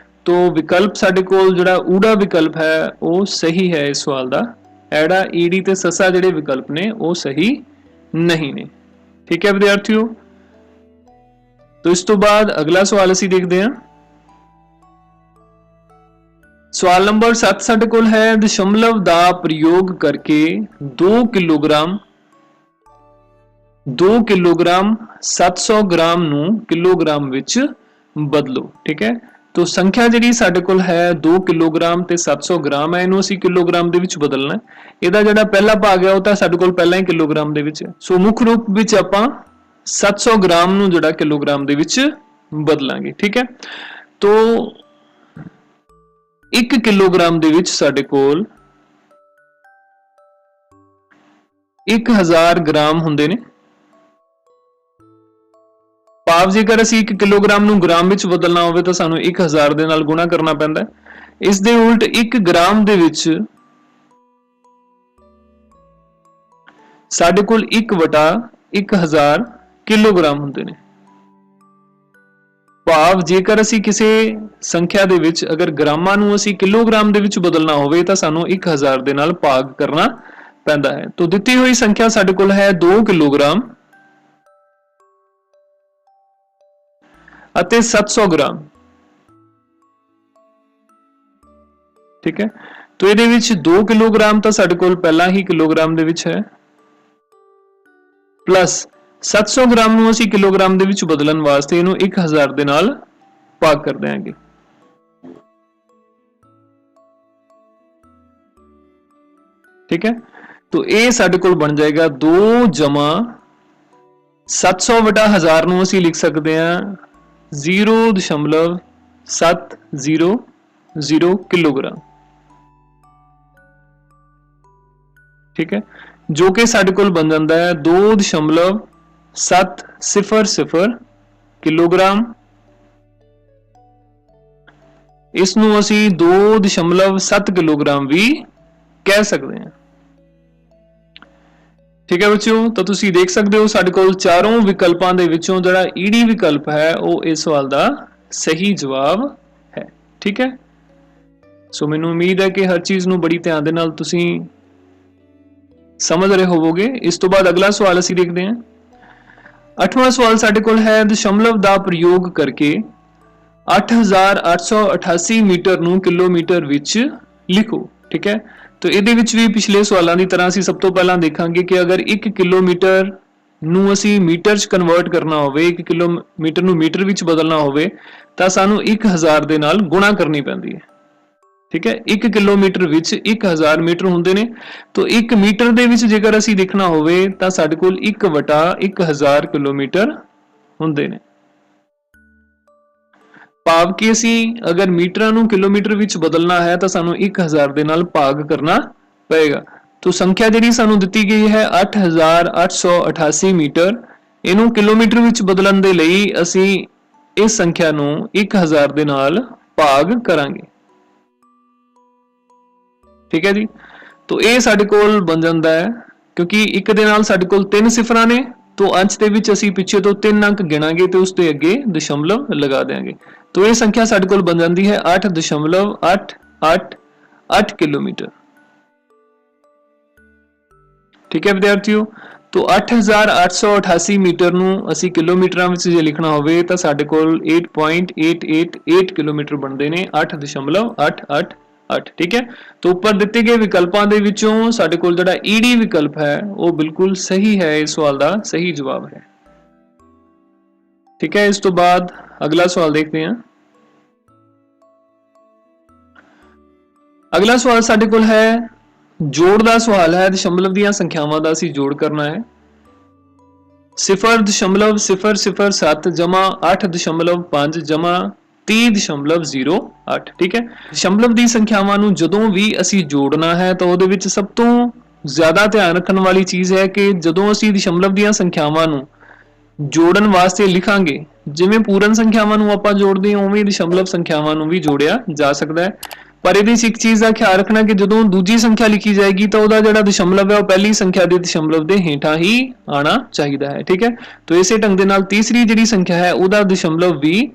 ਤਾਂ ਵਿਕਲਪ ਸਾਡੇ ਕੋਲ ਜਿਹੜਾ ਊੜਾ ਵਿਕਲਪ ਹੈ ਉਹ ਸਹੀ ਹੈ ਇਸ ਸਵਾਲ ਦਾ। ਐੜਾ, ਈੜੀ ਤੇ ਸੱਸਾ ਜਿਹੜੇ ਵਿਕਲਪ ਨੇ ਉਹ ਸਹੀ ਨਹੀਂ ਨੇ, ਠੀਕ ਹੈ ਵਿਦਿਆਰਥੀਓ। तो इस तो बाद अगला सवाल ਅਸੀਂ ਦੇਖਦੇ ਹਾਂ। सवाल नंबर 7 ਸਾਡੇ ਕੋਲ ਹੈ ਦਸ਼ਮਲਵ ਦਾ ਪ੍ਰਯੋਗ ਕਰਕੇ 2 ਕਿਲੋਗ੍ਰਾਮ 2 किलोग्राम 700 ग्राम ਨੂੰ ਕਿਲੋਗ੍ਰਾਮ ਵਿੱਚ ਬਦਲੋ। ਠੀਕ ਹੈ, तो संख्या ਜਿਹੜੀ ਸਾਡੇ ਕੋਲ ਹੈ 2 ਕਿਲੋਗ੍ਰਾਮ ਤੇ 700 ਗ੍ਰਾਮ ਹੈ, ਇਹਨੂੰ ਅਸੀਂ ਕਿਲੋਗ੍ਰਾਮ ਦੇ ਵਿੱਚ ਬਦਲਣਾ ਹੈ। ਇਹਦਾ ਜਿਹੜਾ ਪਹਿਲਾ ਭਾਗ ਹੈ ਉਹ ਤਾਂ ਸਾਡੇ ਕੋਲ ਪਹਿਲਾਂ ਹੀ ਕਿਲੋਗ੍ਰਾਮ ਦੇ ਵਿੱਚ ਹੈ। ਸੋ ਮੁੱਖ ਰੂਪ ਵਿੱਚ ਆਪਾਂ 700 ਗ੍ਰਾਮ ਨੂੰ ਜਿਹੜਾ ਕਿਲੋਗ੍ਰਾਮ ਦੇ ਵਿੱਚ ਬਦਲਾਂਗੇ। ਠੀਕ ਹੈ, तो 1 ਕਿਲੋਗ੍ਰਾਮ ਦੇ ਵਿੱਚ ਸਾਡੇ ਕੋਲ 1000 ਗ੍ਰਾਮ ਹੁੰਦੇ ਨੇ। ਭਾਵ ਜੇਕਰ ਅਸੀਂ 1 ਕਿਲੋਗ੍ਰਾਮ ਨੂੰ ਗ੍ਰਾਮ ਵਿੱਚ ਬਦਲਣਾ ਹੋਵੇ ਤਾਂ ਸਾਨੂੰ 1000 ਦੇ ਨਾਲ ਗੁਣਾ ਕਰਨਾ ਪੈਂਦਾ ਹੈ। ਇਸ ਦੇ ਉਲਟ 1 ਗ੍ਰਾਮ ਦੇ ਵਿੱਚ ਸਾਡੇ ਕੋਲ 1/1000 ਕਿਲੋਗ੍ਰਾਮ ਹੁੰਦੇ ਨੇ। ਭਾਵ ਜੇਕਰ ਅਸੀਂ ਕਿਸੇ ਸੰਖਿਆ ਦੇ ਵਿੱਚ ਅਗਰ ਗ੍ਰਾਮਾਂ ਨੂੰ ਅਸੀਂ ਕਿਲੋਗ੍ਰਾਮ ਦੇ ਵਿੱਚ ਬਦਲਣਾ ਹੋਵੇ ਤਾਂ ਸਾਨੂੰ 1000 ਦੇ ਨਾਲ ਭਾਗ ਕਰਨਾ ਪੈਂਦਾ ਹੈ। ਤਾਂ ਦਿੱਤੀ ਹੋਈ ਸੰਖਿਆ ਸਾਡੇ ਕੋਲ ਹੈ 2 ਕਿਲੋਗ੍ਰਾਮ ਅਤੇ 700 ਗ੍ਰਾਮ। ਠੀਕ ਹੈ, तो ਇਹਦੇ ਵਿੱਚ 2 ਕਿਲੋਗ੍ਰਾਮ ਤਾਂ ਸਾਡੇ ਕੋਲ ਪਹਿਲਾਂ ਹੀ ਕਿਲੋਗ੍ਰਾਮ ਦੇ ਵਿੱਚ ਹੈ, ਪਲੱਸ 700 ਗ੍ਰਾਮ ਨੂੰ ਅਸੀਂ ਕਿਲੋਗ੍ਰਾਮ ਦੇ ਵਿੱਚ ਬਦਲਣ ਵਾਸਤੇ ਇਹਨੂੰ 1000 ਦੇ ਨਾਲ ਭਾਗ ਕਰ ਦਿਆਂਗੇ। ਠੀਕ ਹੈ, तो ਇਹ ਸਾਡੇ ਕੋਲ ਬਣ ਜਾਏਗਾ 2 ਜਮਾ 700 ਵਟਾ 1000 ਨੂੰ ਅਸੀਂ ਲਿਖ ਸਕਦੇ ਹਾਂ 0.700 ਕਿਲੋਗ੍ਰਾਮ। ठीक है, जो कि साडे कोल बन जाता है 2.700 किलोग्राम। इसनूं असी 2.7 किलोग्राम भी कह सकते हैं। ठीक है बच्चों, तो तुसी देख सकते हो साडे कोल चारों विकल्पां दे विचों जिहड़ा ईडी विकल्प है वो इस सवाल दा सही जवाब है। ठीक है, सो मैनूं उम्मीद है कि हर चीज़ नूं बड़ी ध्यान दे नाल तुसी समझ रहे होवोगे। इस तो बाद अगला सवाल असी देखते हैं। 8वां सवाल साडे कोल है दशमलव दा प्रयोग करके 8888 मीटर नूं किलोमीटर विच लिखो। ठीक है, तो इहदे विच भी पिछले सवालों की तरह असी सब तो पहला देखांगे कि अगर 1 किलोमीटर नूं असी मीटर च कन्वर्ट करना होवे, 1 किलोमीटर नूं मीटर विच बदलना होवे तां सानूं 1000 दे नाल गुणा करनी पैंदी है। ठीक है, 1 किलोमीटर विच 1000 मीटर हुंदे ने, तो 1 मीटर दे विच जेकर असी देखना होवे तां साडे कोल 1/1000 किलोमीटर हुंदे ने। भाव कि असी अगर मीटरां नूं किलोमीटर विच बदलना है तां सानूं 1000 दे नाल भाग करना पएगा। तो संख्या जिहड़ी सानूं दित्ती गई है 8888 मीटर, इहनूं किलोमीटर विच बदलण दे लई असी इस संख्या नूं 1000 दे नाल भाग करांगे। ठीक है जी, तो यह साडे कोल बन जाता है, क्योंकि एक दे नाल साडे कोल 3 सिफरां ने, तो अंश दे विच असीं पिछे तो 3 अंक गिणांगे तो उसके अगे दशमलव लगा देंगे। तो यह संख्या साडे कोल बन जाती है 8.888 किलोमीटर। ठीक है विद्यार्थियों, तो 8888 मीटर नूं असीं किलोमीटरां विच जे लिखना होवे तां साडे कोल 8.888 किलोमीटर बनदे ने 8.888। ठीक है, तो ऊपर दिते गए विकल्पों के विचों साडे कोल जिहड़ा ईडी विकल्प है वो बिल्कुल सही है, इस सवाल का सही जवाब है। ठीक है, इस तो बाद अगला सवाल देखते हैं। अगला सवाल साडे कोल है जोड़ का सवाल है, दशमलव दी संख्यावां दा असीं जोड़ करना है। 0.007 जमा 8.5 जमा 30.08। ठीक है, दशमलव दी संख्यावां नूं जदों भी असीं जोड़ना है तो उहदे विच सब तो ज्यादा ध्यान रखने वाली चीज़ है कि जदों असीं दशमलव दी संख्यावां नूं जोड़न वास्ते लिखांगे, जिवें पूर्ण संख्यावां नूं आपां जोड़दे हां उवें दशमलव संख्यावां नूं भी जोड़िया जा सकदा है। पर इहदे विच एक चीज़ दा ख्याल रखना कि जदों दूजी संख्या लिखी जाएगी तो उहदा जिहड़ा दशमलव है वो पहली संख्या दे दशमलव दे हेठां ही आना चाहिदा है। ठीक है, तो इसे ढंग दे नाल तीसरी जिहड़ी संख्या है उहदा दशमलव भी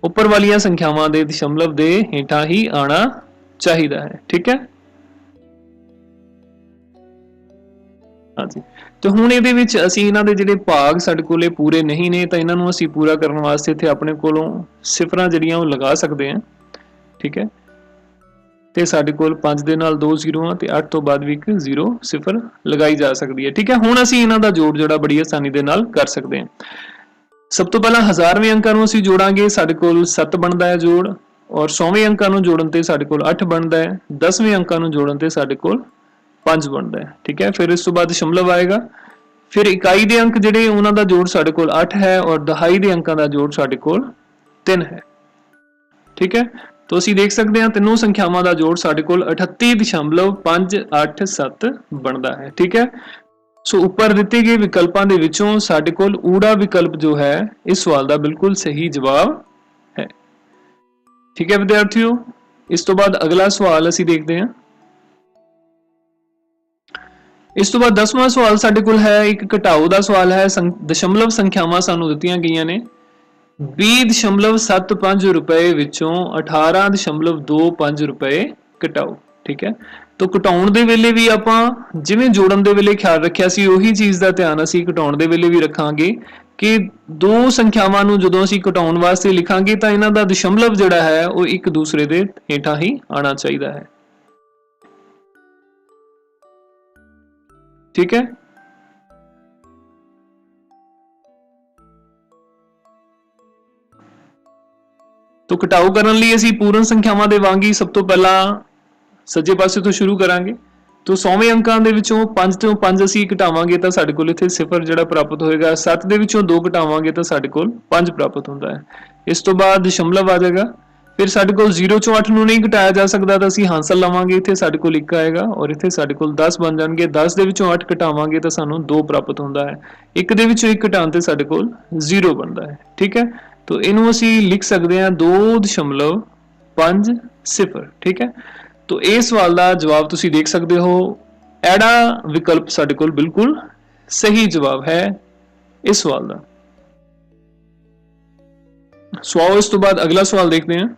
ऊपर वाली संख्यावां दे दशमलव दे हेठां ही आना चाहिदा है। ठीक है, हाँ जी, तो हुण इहदे विच असीं इन्हां दे जिहड़े भाग साडे कोले पूरे नहीं ने तां इन्हां नूं असीं पूरा करन वास्ते इत्थे अपने कोलों सिफरां जिहड़ियां ओह लगा सकदे हां। ठीक है, ਤੇ ਸਾਡੇ ਕੋਲ 5 ਦੇ ਨਾਲ 2 ਜ਼ੀਰੋਆਂ ਤੇ 8 ਤੋਂ ਬਾਅਦ ਵੀ ਇੱਕ 0 0 ਲਗਾਈ ਜਾ ਸਕਦੀ ਹੈ। ਠੀਕ ਹੈ, ਹੁਣ ਅਸੀਂ ਇਹਨਾਂ ਦਾ ਜੋੜ ਜਿਹੜਾ ਬੜੀ ਆਸਾਨੀ ਦੇ ਨਾਲ ਕਰ ਸਕਦੇ ਹਾਂ। ਸਭ ਤੋਂ ਪਹਿਲਾਂ 1000ਵੇਂ ਅੰਕਾਂ ਨੂੰ ਅਸੀਂ ਜੋੜਾਂਗੇ, ਸਾਡੇ ਕੋਲ 7 ਬਣਦਾ ਹੈ ਜੋੜ, ਔਰ 100ਵੇਂ ਅੰਕਾਂ ਨੂੰ ਜੋੜਨ ਤੇ ਸਾਡੇ ਕੋਲ 8 ਬਣਦਾ ਹੈ, 10ਵੇਂ ਅੰਕਾਂ ਨੂੰ ਜੋੜਨ ਤੇ ਸਾਡੇ ਕੋਲ 5 ਬਣਦਾ ਹੈ। ਠੀਕ ਹੈ, ਫਿਰ ਇਸ ਤੋਂ ਬਾਅਦ ਦਸ਼ਮਲਵ ਆਏਗਾ, ਫਿਰ ਇਕਾਈ ਦੇ ਅੰਕ ਜਿਹੜੇ ਉਹਨਾਂ ਦਾ ਜੋੜ ਸਾਡੇ ਕੋਲ 8 ਹੈ, ਔਰ ਦਹਾਈ ਦੇ ਅੰਕਾਂ ਦਾ ਜੋੜ ਸਾਡੇ ਕੋਲ 3 ਹੈ। ਠੀਕ ਹੈ, तो ਅਸੀਂ ਦੇਖ ਸਕਦੇ ਹਾਂ ਤਿੰਨੋਂ ਸੰਖਿਆਵਾਂ ਦਾ ਜੋੜ ਸਾਡੇ ਕੋਲ 38.587 ਬਣਦਾ ਹੈ। ਠੀਕ ਹੈ, ਸੋ ਉੱਪਰ ਦਿੱਤੇ ਗਏ ਵਿਕਲਪਾਂ ਦੇ ਵਿੱਚੋਂ ਸਾਡੇ ਕੋਲ ਊੜਾ ਵਿਕਲਪ ਜੋ ਹੈ ਇਸ ਸਵਾਲ ਦਾ ਬਿਲਕੁਲ ਸਹੀ ਜਵਾਬ ਹੈ। ਠੀਕ ਹੈ ਵਿਦਿਆਰਥੀਓ, ਇਸ ਤੋਂ ਬਾਅਦ ਅਗਲਾ ਸਵਾਲ ਅਸੀਂ ਦੇਖਦੇ ਹਾਂ। ਇਸ ਤੋਂ ਬਾਅਦ 10ਵਾਂ ਸਵਾਲ ਸਾਡੇ ਕੋਲ ਹੈ, ਇੱਕ ਘਟਾਓ ਦਾ ਸਵਾਲ ਹੈ। ਦਸ਼ਮਲਵ ਸੰਖਿਆਵਾਂ ਸਾਨੂੰ ਦਿੱਤੀਆਂ ਗਈਆਂ ਨੇ, 20.75 रुपए ਵਿੱਚੋਂ 18.25 रुपए ਘਟਾਓ। ਠੀਕ ਹੈ, तो ਘਟਾਉਣ ਦੇ ਵੇਲੇ ਵੀ ਆਪਾਂ ਜਿਵੇਂ ਜੋੜਨ ਦੇ ਵੇਲੇ ਖਿਆਲ ਰੱਖਿਆ ਸੀ ਉਹੀ ਚੀਜ਼ ਦਾ ਧਿਆਨ ਅਸੀਂ ਘਟਾਉਣ ਦੇ ਵੇਲੇ ਵੀ ਰੱਖਾਂਗੇ ਕਿ ਦੋ ਸੰਖਿਆਵਾਂ ਨੂੰ ਜਦੋਂ ਅਸੀਂ ਘਟਾਉਣ ਵਾਸਤੇ ਲਿਖਾਂਗੇ ਤਾਂ ਇਹਨਾਂ ਦਾ ਦਸ਼ਮਲਵ ਜਿਹੜਾ ਹੈ ਉਹ ਇੱਕ ਦੂਸਰੇ ਦੇ ਹੇਠਾਂ ਹੀ ਆਣਾ ਚਾਹੀਦਾ ਹੈ। ਠੀਕ ਹੈ, तो घटाओ करने लिए ਅਸੀਂ ਪੂਰਨ ਸੰਖਿਆਵਾਂ ਦੇ ਵਾਂਗ ਹੀ ਸਭ ਤੋਂ ਪਹਿਲਾਂ ਸੱਜੇ ਪਾਸੇ ਤੋਂ ਸ਼ੁਰੂ ਕਰਾਂਗੇ। तो 100ਵੇਂ ਅੰਕਾਂ ਦੇ ਵਿੱਚੋਂ 5 ਤੋਂ 5 ਅਸੀਂ ਘਟਾਵਾਂਗੇ ਤਾਂ ਸਾਡੇ ਕੋਲ ਇੱਥੇ 0 ਜਿਹੜਾ ਪ੍ਰਾਪਤ ਹੋਏਗਾ। 7 ਦੇ ਵਿੱਚੋਂ 2 ਘਟਾਵਾਂਗੇ ਤਾਂ ਸਾਡੇ ਕੋਲ 5 ਪ੍ਰਾਪਤ ਹੁੰਦਾ ਹੈ। ਇਸ ਤੋਂ ਬਾਅਦ ਦਸ਼ਮਲਵ ਆ ਜਾਏਗਾ, ਫਿਰ ਸਾਡੇ ਕੋਲ 0 ਚੋਂ 8 ਨੂੰ ਨਹੀਂ ਘਟਾਇਆ ਜਾ ਸਕਦਾ ਤਾਂ ਅਸੀਂ ਹਾਸਲ ਲਵਾਂਗੇ, ਇੱਥੇ ਸਾਡੇ ਕੋਲ 1 ਆਏਗਾ ਔਰ ਇੱਥੇ ਸਾਡੇ ਕੋਲ 10 ਬਣ ਜਾਣਗੇ। 10 ਦੇ ਵਿੱਚੋਂ 8 ਘਟਾਵਾਂਗੇ ਤਾਂ ਸਾਨੂੰ 2 ਪ੍ਰਾਪਤ ਹੁੰਦਾ ਹੈ। 1 ਦੇ ਵਿੱਚੋਂ 1 ਘਟਾਉਣ ਤੇ ਸਾਡੇ ਕੋਲ 0 ਬਣਦਾ ਹੈ। ਠੀਕ ਹੈ, तो इनू असी लिख सकते हैं 2.50। ठीक है, तो इस सवाल का जवाब तुसी देख सकते हो, एड़ा विकल्प साडे कोल बिल्कुल सही जवाब है इस सवाल का। सवाल इस तो बाद अगला सवाल देखते हैं।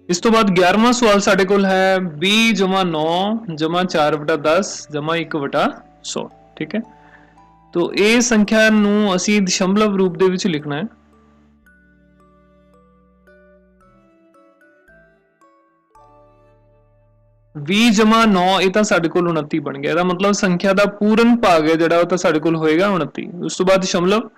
इस तो बाद 11वां सवाल साडे कोल है 20-9-4/10 1/100। ठीक है, तो ये संख्या नू असी दशमलव रूप दे विच लिखना है। 20-9 ਇਹ ਤਾਂ ਸਾਡੇ ਕੋਲ 29 ਬਣ ਗਿਆ। ਇਹਦਾ ਮਤਲਬ ਸੰਖਿਆ ਦਾ ਪੂਰਨ ਭਾਗ ਹੈ ਜਿਹੜਾ ਉਹ ਤਾਂ ਸਾਡੇ ਕੋਲ ਹੋਏਗਾ 29। ਉਸ ਤੋਂ ਬਾਅਦ ਦਸ਼ਮਲਵ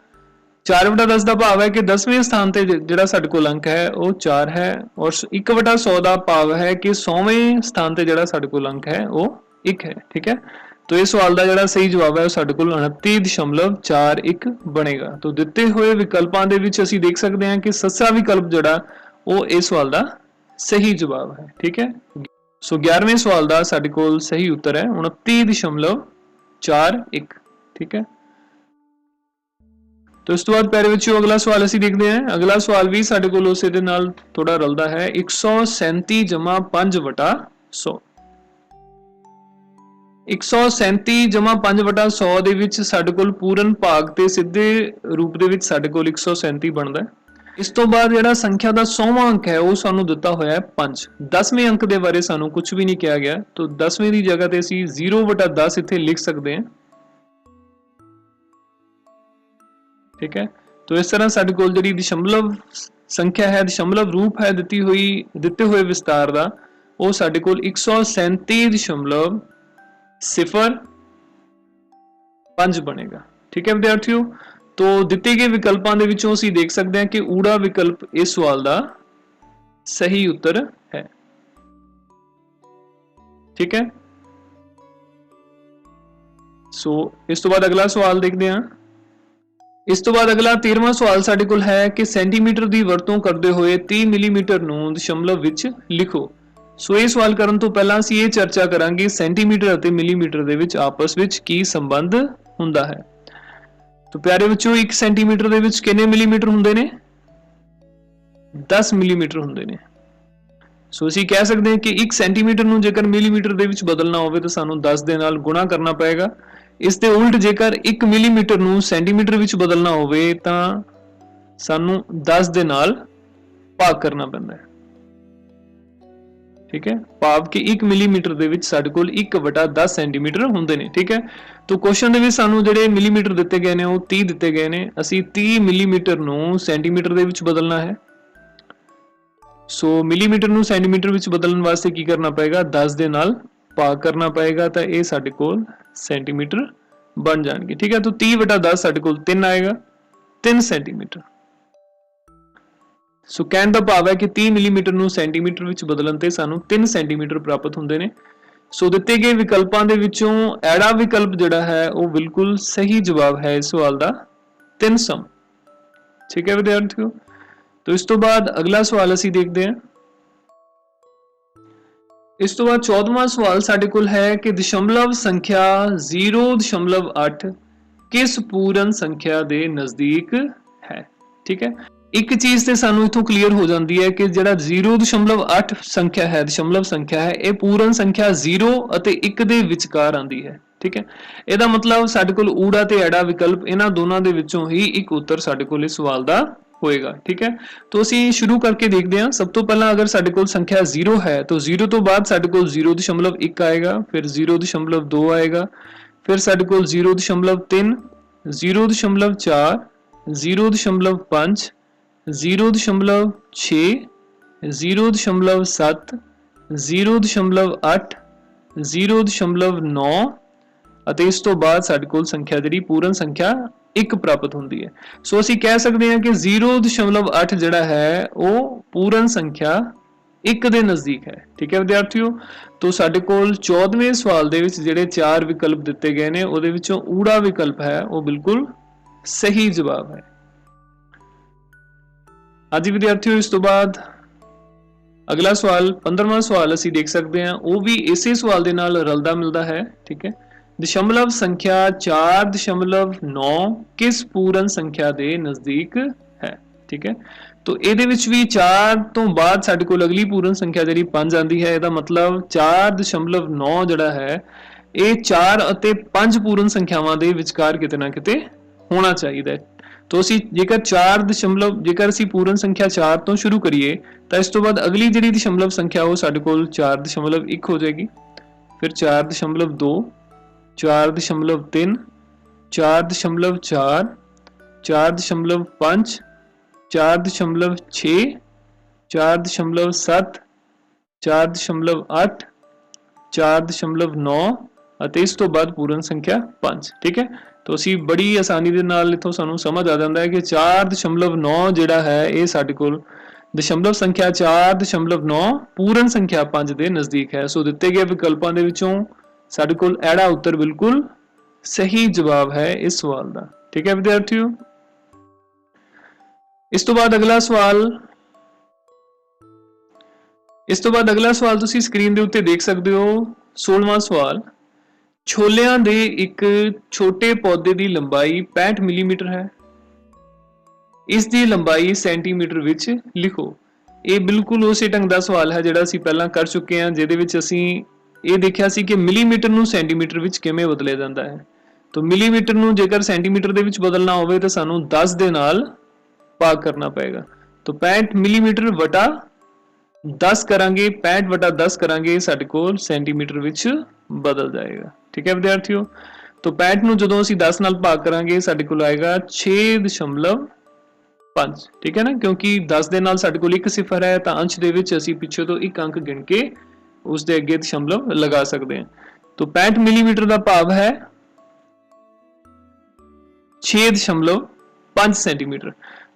4/10 ਦਾ ਭਾਵ ਹੈ ਕਿ 10ਵੇਂ ਸਥਾਨ ਤੇ ਜਿਹੜਾ ਸਾਡੇ ਕੋਲ ਅੰਕ ਹੈ ਉਹ 4 ਹੈ, ਔਰ 1/100 ਦਾ ਭਾਵ ਹੈ ਕਿ 100ਵੇਂ ਸਥਾਨ ਤੇ ਜਿਹੜਾ ਸਾਡੇ ਕੋਲ ਅੰਕ ਹੈ ਉਹ 1 ਹੈ। ਠੀਕ ਹੈ, तो इस सवाल का ਜਿਹੜਾ सही जवाब है ਸਾਡੇ ਕੋਲ 29.41 ਬਣੇਗਾ। तो ਦਿੱਤੇ ਹੋਏ ਵਿਕਲਪਾਂ ਦੇ ਵਿੱਚ ਅਸੀਂ ਦੇਖ ਸਕਦੇ ਹਾਂ ਕਿ ਸੱਸਾ ਵਿਕਲਪ ਜਿਹੜਾ ਉਹ ਇਸ ਸਵਾਲ ਦਾ ਸਹੀ ਜਵਾਬ ਹੈ। ਠੀਕ ਹੈ, सो 11वें सवाल का साडे कोल सही उत्तर है 29.41। ठीक है, तो इस तो बाद पैरे विच अगला सवाल असीं देखते हैं। अगला सवाल भी साडे कोल उसे दे नाल थोड़ा रलदा है, 137-5/100। 137-5/100 ਦੇ ਵਿੱਚ ਸਾਡੇ ਕੋਲ ਪੂਰਨ ਭਾਗ ਤੇ ਸਿੱਧੇ ਰੂਪ ਦੇ ਵਿੱਚ ਸਾਡੇ ਕੋਲ 137 ਬਣਦਾ ਹੈ। ਇਸ ਤੋਂ ਬਾਅਦ ਜਿਹੜਾ ਸੰਖਿਆ ਦਾ 100ਵਾਂ ਅੰਕ ਹੈ ਉਹ ਸਾਨੂੰ ਦਿੱਤਾ ਹੋਇਆ ਹੈ 5। 10ਵੇਂ ਅੰਕ ਦੇ ਬਾਰੇ ਸਾਨੂੰ ਕੁਝ ਵੀ ਨਹੀਂ ਕਿਹਾ ਗਿਆ, तो 10ਵੇਂ ਦੀ ਜਗ੍ਹਾ ਤੇ ਅਸੀਂ 0/10 ਇੱਥੇ ਲਿਖ ਸਕਦੇ ਹਾਂ। ਠੀਕ ਹੈ, तो इस तरह ਸਾਡੇ ਕੋਲ ਜਿਹੜੀ ਦਸ਼ਮਲਵ ਸੰਖਿਆ ਹੈ, ਦਸ਼ਮਲਵ ਰੂਪ ਹੈ ਦਿੱਤੇ ਹੋਏ ਵਿਸਤਾਰ ਦਾ, ਉਹ ਸਾਡੇ ਕੋਲ 137.05 ਬਣੇਗਾ। ठीक है विद्यार्थियों, तो ਦਿੱਤੇ ਗਏ ਵਿਕਲਪਾਂ ਦੇ ਵਿੱਚੋਂ ਅਸੀਂ ਦੇਖ ਸਕਦੇ ਹਾਂ ਕਿ ਊੜਾ ਵਿਕਲਪ ਇਸ ਸਵਾਲ ਦਾ ਸਹੀ ਉੱਤਰ ਹੈ। ठीक है, सो इस तो बाद अगला सवाल देखते हैं। इस तो बाद अगला 13वां सवाल ਸਾਡੇ ਕੋਲ ਹੈ ਕਿ ਸੈਂਟੀਮੀਟਰ ਦੀ ਵਰਤੋਂ ਕਰਦੇ ਹੋਏ 30 ਮਿਲੀਮੀਟਰ ਨੂੰ ਦਸ਼ਮਲਵ ਵਿੱਚ ਲਿਖੋ। ਸੋ ਇਹ ਸਵਾਲ ਕਰਨ ਤੋਂ ਪਹਿਲਾਂ ਅਸੀਂ ਇਹ ਚਰਚਾ ਕਰਾਂਗੇ ਸੈਂਟੀਮੀਟਰ ਅਤੇ ਮਿਲੀਮੀਟਰ ਦੇ ਵਿੱਚ ਆਪਸ ਵਿੱਚ ਕੀ ਸੰਬੰਧ ਹੁੰਦਾ ਹੈ। तो प्यारे बच्चों 1 सेंटीमीटर ਦੇ ਵਿੱਚ ਕਿੰਨੇ ਮਿਲੀਮੀਟਰ ਹੁੰਦੇ ਨੇ? 10 ਮਿਲੀਮੀਟਰ ਹੁੰਦੇ ਨੇ। ਸੋ ਅਸੀਂ ਕਹਿ ਸਕਦੇ ਹਾਂ ਕਿ 1 ਸੈਂਟੀਮੀਟਰ ਨੂੰ ਜੇਕਰ ਮਿਲੀਮੀਟਰ ਦੇ ਵਿੱਚ ਬਦਲਣਾ ਹੋਵੇ ਤਾਂ ਸਾਨੂੰ 10 ਦੇ ਨਾਲ ਗੁਣਾ ਕਰਨਾ ਪਏਗਾ। ਇਸ ਦੇ ਉਲਟ ਜੇਕਰ 1 ਮਿਲੀਮੀਟਰ ਨੂੰ ਸੈਂਟੀਮੀਟਰ ਵਿੱਚ ਬਦਲਣਾ ਹੋਵੇ ਤਾਂ ਸਾਨੂੰ 10 ਦੇ ਨਾਲ ਭਾਗ ਕਰਨਾ ਪੈਂਦਾ ਹੈ। ठीक है, ਭਾਵ ਕਿ 1 ਮਿਲੀਮੀਟਰ ਦੇ ਵਿੱਚ ਸਾਡੇ ਕੋਲ 1/10 ਸੈਂਟੀਮੀਟਰ ਹੁੰਦੇ ਨੇ। ਠੀਕ ਹੈ, तो क्वेश्चन ਦੇ ਵਿੱਚ ਸਾਨੂੰ ਜਿਹੜੇ ਮਿਲੀਮੀਟਰ ਦਿੱਤੇ ਗਏ ਨੇ ਉਹ 30 ਦਿੱਤੇ ਗਏ ਨੇ। ਅਸੀਂ 30 ਮਿਲੀਮੀਟਰ ਨੂੰ ਸੈਂਟੀਮੀਟਰ ਦੇ ਵਿੱਚ ਬਦਲਣਾ ਹੈ। ਸੋ ਮਿਲੀਮੀਟਰ ਨੂੰ ਸੈਂਟੀਮੀਟਰ ਵਿੱਚ ਬਦਲਣ ਵਾਸਤੇ ਕੀ ਕਰਨਾ ਪਏਗਾ, 10 ਦੇ ਨਾਲ ਭਾਗ ਕਰਨਾ ਪਏਗਾ, ਤਾਂ ਇਹ ਸਾਡੇ ਕੋਲ ਸੈਂਟੀਮੀਟਰ ਬਣ ਜਾਣਗੇ। ਠੀਕ ਹੈ, ਤਾਂ 30/10 ਸਾਡੇ ਕੋਲ 3 ਆਏਗਾ, 3 ਸੈਂਟੀਮੀਟਰ। ਸੋ ਕਹਿਣ ਦਾ ਭਾਵ ਹੈ ਕਿ 30 ਮਿਲੀਮੀਟਰ ਨੂੰ ਸੈਂਟੀਮੀਟਰ ਵਿੱਚ ਬਦਲਣ ਤੇ ਸਾਨੂੰ 3 ਸੈਂਟੀਮੀਟਰ ਪ੍ਰਾਪਤ ਹੁੰਦੇ ਨੇ। ਸੋ ਦਿੱਤੇ ਗਏ ਵਿਕਲਪਾਂ ਦੇ ਵਿੱਚੋਂ ਐੜਾ ਵਿਕਲਪ ਜਿਹੜਾ ਹੈ ਉਹ ਬਿਲਕੁਲ ਸਹੀ ਜਵਾਬ ਹੈ ਇਸ ਸਵਾਲ ਦਾ, 3 ਸਮ। ਠੀਕ ਹੈ ਵਿਦਿਆਰਥੀਓ, तो इस तो बाद अगला सवाल असी देखते हैं। इस तो बाद 14वां सवाल साडे कोल है कि दशमलव संख्या 0.8 किस पूर्ण संख्या दे नजदीक है। ठीक है, एक चीज ते सानू इथों क्लीयर हो जाती है कि जिहड़ा 0.8 संख्या है, दशमलव संख्या है, यह पूर्ण संख्या 0 ਅਤੇ 1 ਦੇ ਵਿਚਕਾਰ ਆਂਦੀ है। ठीक है, ਇਹਦਾ मतलब साडे कोल ਊੜਾ ਤੇ ਐੜਾ ਵਿਕਲਪ ਇਹਨਾਂ ਦੋਨਾਂ ਦੇ ਵਿੱਚੋਂ ਹੀ ਇੱਕ ਉੱਤਰ ਸਾਡੇ ਕੋਲ ਇਸ ਸਵਾਲ ਦਾ होएगा। ठीक है, तो ਅਸੀਂ शुरू करके देखते हैं। सब तो पहला अगर साडे कोल संख्या 0 है तो 0 तो बाद साडे कोल 0.1 आएगा, फिर 0.2 आएगा, फिर साडे कोल 0.3, 0.4, 0.5, 0.6, 0.7, 0.8, 0.9 ਅਤੇ ਇਸ ਤੋਂ ਬਾਅਦ ਸਾਡੇ ਕੋਲ ਸੰਖਿਆ ਜਿਹੜੀ ਪੂਰਨ ਸੰਖਿਆ 1 ਪ੍ਰਾਪਤ ਹੁੰਦੀ ਹੈ। ਸੋ ਅਸੀਂ ਕਹਿ ਸਕਦੇ ਹਾਂ ਕਿ 0.8 ਜਿਹੜਾ ਹੈ ਉਹ ਪੂਰਨ ਸੰਖਿਆ 1 ਦੇ ਨਜ਼ਦੀਕ ਹੈ। ਠੀਕ ਹੈ ਵਿਦਿਆਰਥੀਓ, तो ਸਾਡੇ ਕੋਲ 14ਵੇਂ ਸਵਾਲ ਦੇ ਵਿੱਚ ਜਿਹੜੇ 4 ਵਿਕਲਪ ਦਿੱਤੇ ਗਏ ਨੇ ਉਹਦੇ ਵਿੱਚੋਂ ਊੜਾ ਵਿਕਲਪ ਹੈ ਉਹ ਬਿਲਕੁਲ ਸਹੀ ਜਵਾਬ ਹੈ। ਹਾਂਜੀ ਵਿਦਿਆਰਥੀਓ, ਇਸ ਤੋਂ ਬਾਅਦ ਅਗਲਾ ਸਵਾਲ 15ਵਾਂ ਸਵਾਲ ਅਸੀਂ ਦੇਖ ਸਕਦੇ ਹਾਂ, ਉਹ ਵੀ ਇਸੇ ਸਵਾਲ ਦੇ ਨਾਲ ਰਲਦਾ ਮਿਲਦਾ ਹੈ। ਠੀਕ ਹੈ, दशमलव संख्या 4.9 किस पूर्ण संख्या ਦੇ ਨਜ਼ਦੀਕ ਹੈ। ठीक है, तो ਇਹਦੇ ਵਿੱਚ ਵੀ 4 ਤੋਂ ਬਾਅਦ ਸਾਡੇ ਕੋਲ ਅਗਲੀ ਪੂਰਨ ਸੰਖਿਆ ਜਿਹੜੀ 5 ਆਂਦੀ ਹੈ। ਇਹਦਾ ਮਤਲਬ 4.9 ਜਿਹੜਾ ਹੈ ਇਹ 4 ਅਤੇ 5 ਪੂਰਨ ਸੰਖਿਆਵਾਂ ਦੇ ਵਿਚਕਾਰ ਕਿਤੇ ਨਾ ਕਿਤੇ ਹੋਣਾ ਚਾਹੀਦਾ ਹੈ। तो ਅਸੀਂ ਜੇਕਰ ਅਸੀਂ ਪੂਰਨ ਸੰਖਿਆ 4 ਤੋਂ ਸ਼ੁਰੂ ਕਰੀਏ ਤਾਂ ਇਸ ਤੋਂ ਬਾਅਦ ਅਗਲੀ ਜਿਹੜੀ ਦਸ਼ਮਲਵ ਸੰਖਿਆ ਉਹ ਸਾਡੇ ਕੋਲ 4.1 ਹੋ ਜਾਏਗੀ, ਫਿਰ 4.2, 4.3, 4.4, 4.5, 4.6, 4.7, 4.8, 4.9 ਅਤੇ ਇਸ ਤੋਂ ਬਾਅਦ ਪੂਰਨ ਸੰਖਿਆ 5। ਠੀਕ ਹੈ, तो ਅਸੀਂ ਬੜੀ ਆਸਾਨੀ ਦੇ ਨਾਲ ਇਥੋਂ ਸਾਨੂੰ ਸਮਝ ਆ ਜਾਂਦਾ ਹੈ ਕਿ 4.9 ਜਿਹੜਾ ਹੈ ਇਹ ਸਾਡੇ ਕੋਲ ਦਸ਼ਮਲਵ ਸੰਖਿਆ 4.9 ਪੂਰਨ ਸੰਖਿਆ 5 ਦੇ ਨਜ਼ਦੀਕ ਹੈ। ਸੋ ਦਿੱਤੇ ਗਏ ਵਿਕਲਪਾਂ ਦੇ ਵਿੱਚੋਂ ਸਾਡੇ ਕੋਲ ਐੜਾ ਉੱਤਰ ਬਿਲਕੁਲ ਸਹੀ ਜਵਾਬ ਹੈ ਇਸ ਸਵਾਲ ਦਾ। ਠੀਕ ਹੈ ਵਿਦਿਆਰਥੀਓ, ਇਸ ਤੋਂ ਬਾਅਦ ਅਗਲਾ ਸਵਾਲ ਤੁਸੀਂ ਸਕਰੀਨ ਦੇ ਉੱਤੇ ਦੇਖ ਸਕਦੇ ਹੋ। 16ਵਾਂ ਸਵਾਲ, ਛੋਲਿਆਂ ਦੇ ਇੱਕ ਛੋਟੇ ਪੌਦੇ ਦੀ ਲੰਬਾਈ 65 ਮਿਲੀਮੀਟਰ ਹੈ, ਇਸ ਦੀ ਲੰਬਾਈ ਸੈਂਟੀਮੀਟਰ ਵਿੱਚ ਲਿਖੋ। ਇਹ ਬਿਲਕੁਲ ਉਸੇ ਢੰਗ ਦਾ ਸਵਾਲ ਹੈ ਜਿਹੜਾ ਅਸੀਂ ਪਹਿਲਾਂ ਕਰ ਚੁੱਕੇ ਹਾਂ, ਜਿਹਦੇ ਵਿੱਚ ਅਸੀਂ ਇਹ ਦੇਖਿਆ ਸੀ ਕਿ ਮਿਲੀਮੀਟਰ ਨੂੰ ਸੈਂਟੀਮੀਟਰ ਵਿੱਚ ਕਿਵੇਂ ਬਦਲਿਆ ਜਾਂਦਾ ਹੈ। ਤਾਂ ਮਿਲੀਮੀਟਰ ਨੂੰ ਜੇਕਰ ਸੈਂਟੀਮੀਟਰ ਦੇ ਵਿੱਚ ਬਦਲਣਾ ਹੋਵੇ ਤਾਂ ਸਾਨੂੰ 10 ਦੇ ਨਾਲ ਭਾਗ ਕਰਨਾ ਪਏਗਾ। ਤਾਂ 65 ਮਿਲੀਮੀਟਰ ਵਟਾ 10 ਕਰਾਂਗੇ, 65 ਵਟਾ 10 ਕਰਾਂਗੇ, ਸਾਡੇ ਕੋਲ ਸੈਂਟੀਮੀਟਰ ਵਿੱਚ ਬਦਲ ਜਾਏਗਾ। ਠੀਕ ਹੈ ਵਿਦਿਆਰਥੀਓ, ਤਾਂ 65 ਨੂੰ ਜਦੋਂ ਅਸੀਂ 10 ਨਾਲ ਭਾਗ ਕਰਾਂਗੇ ਸਾਡੇ ਕੋਲ ਆਏਗਾ 6.5। ਠੀਕ ਹੈ ਨਾ, ਕਿਉਂਕਿ 10 ਦੇ ਨਾਲ ਸਾਡੇ ਕੋਲ ਇੱਕ ਸਿਫਰ ਹੈ ਤਾਂ ਅੰਸ਼ ਦੇ ਵਿੱਚ ਅਸੀਂ ਪਿੱਛੇ ਤੋਂ ਇੱਕ ਅੰਕ ਗਿਣ ਕੇ ਉਸ ਦੇ ਅੱਗੇ ਦਸ਼ਮਲਵ ਲਗਾ ਸਕਦੇ ਹਾਂ। ਤਾਂ 65 ਮਿਲੀਮੀਟਰ ਦਾ ਭਾਵ ਹੈ 6.5 ਸੈਂਟੀਮੀਟਰ।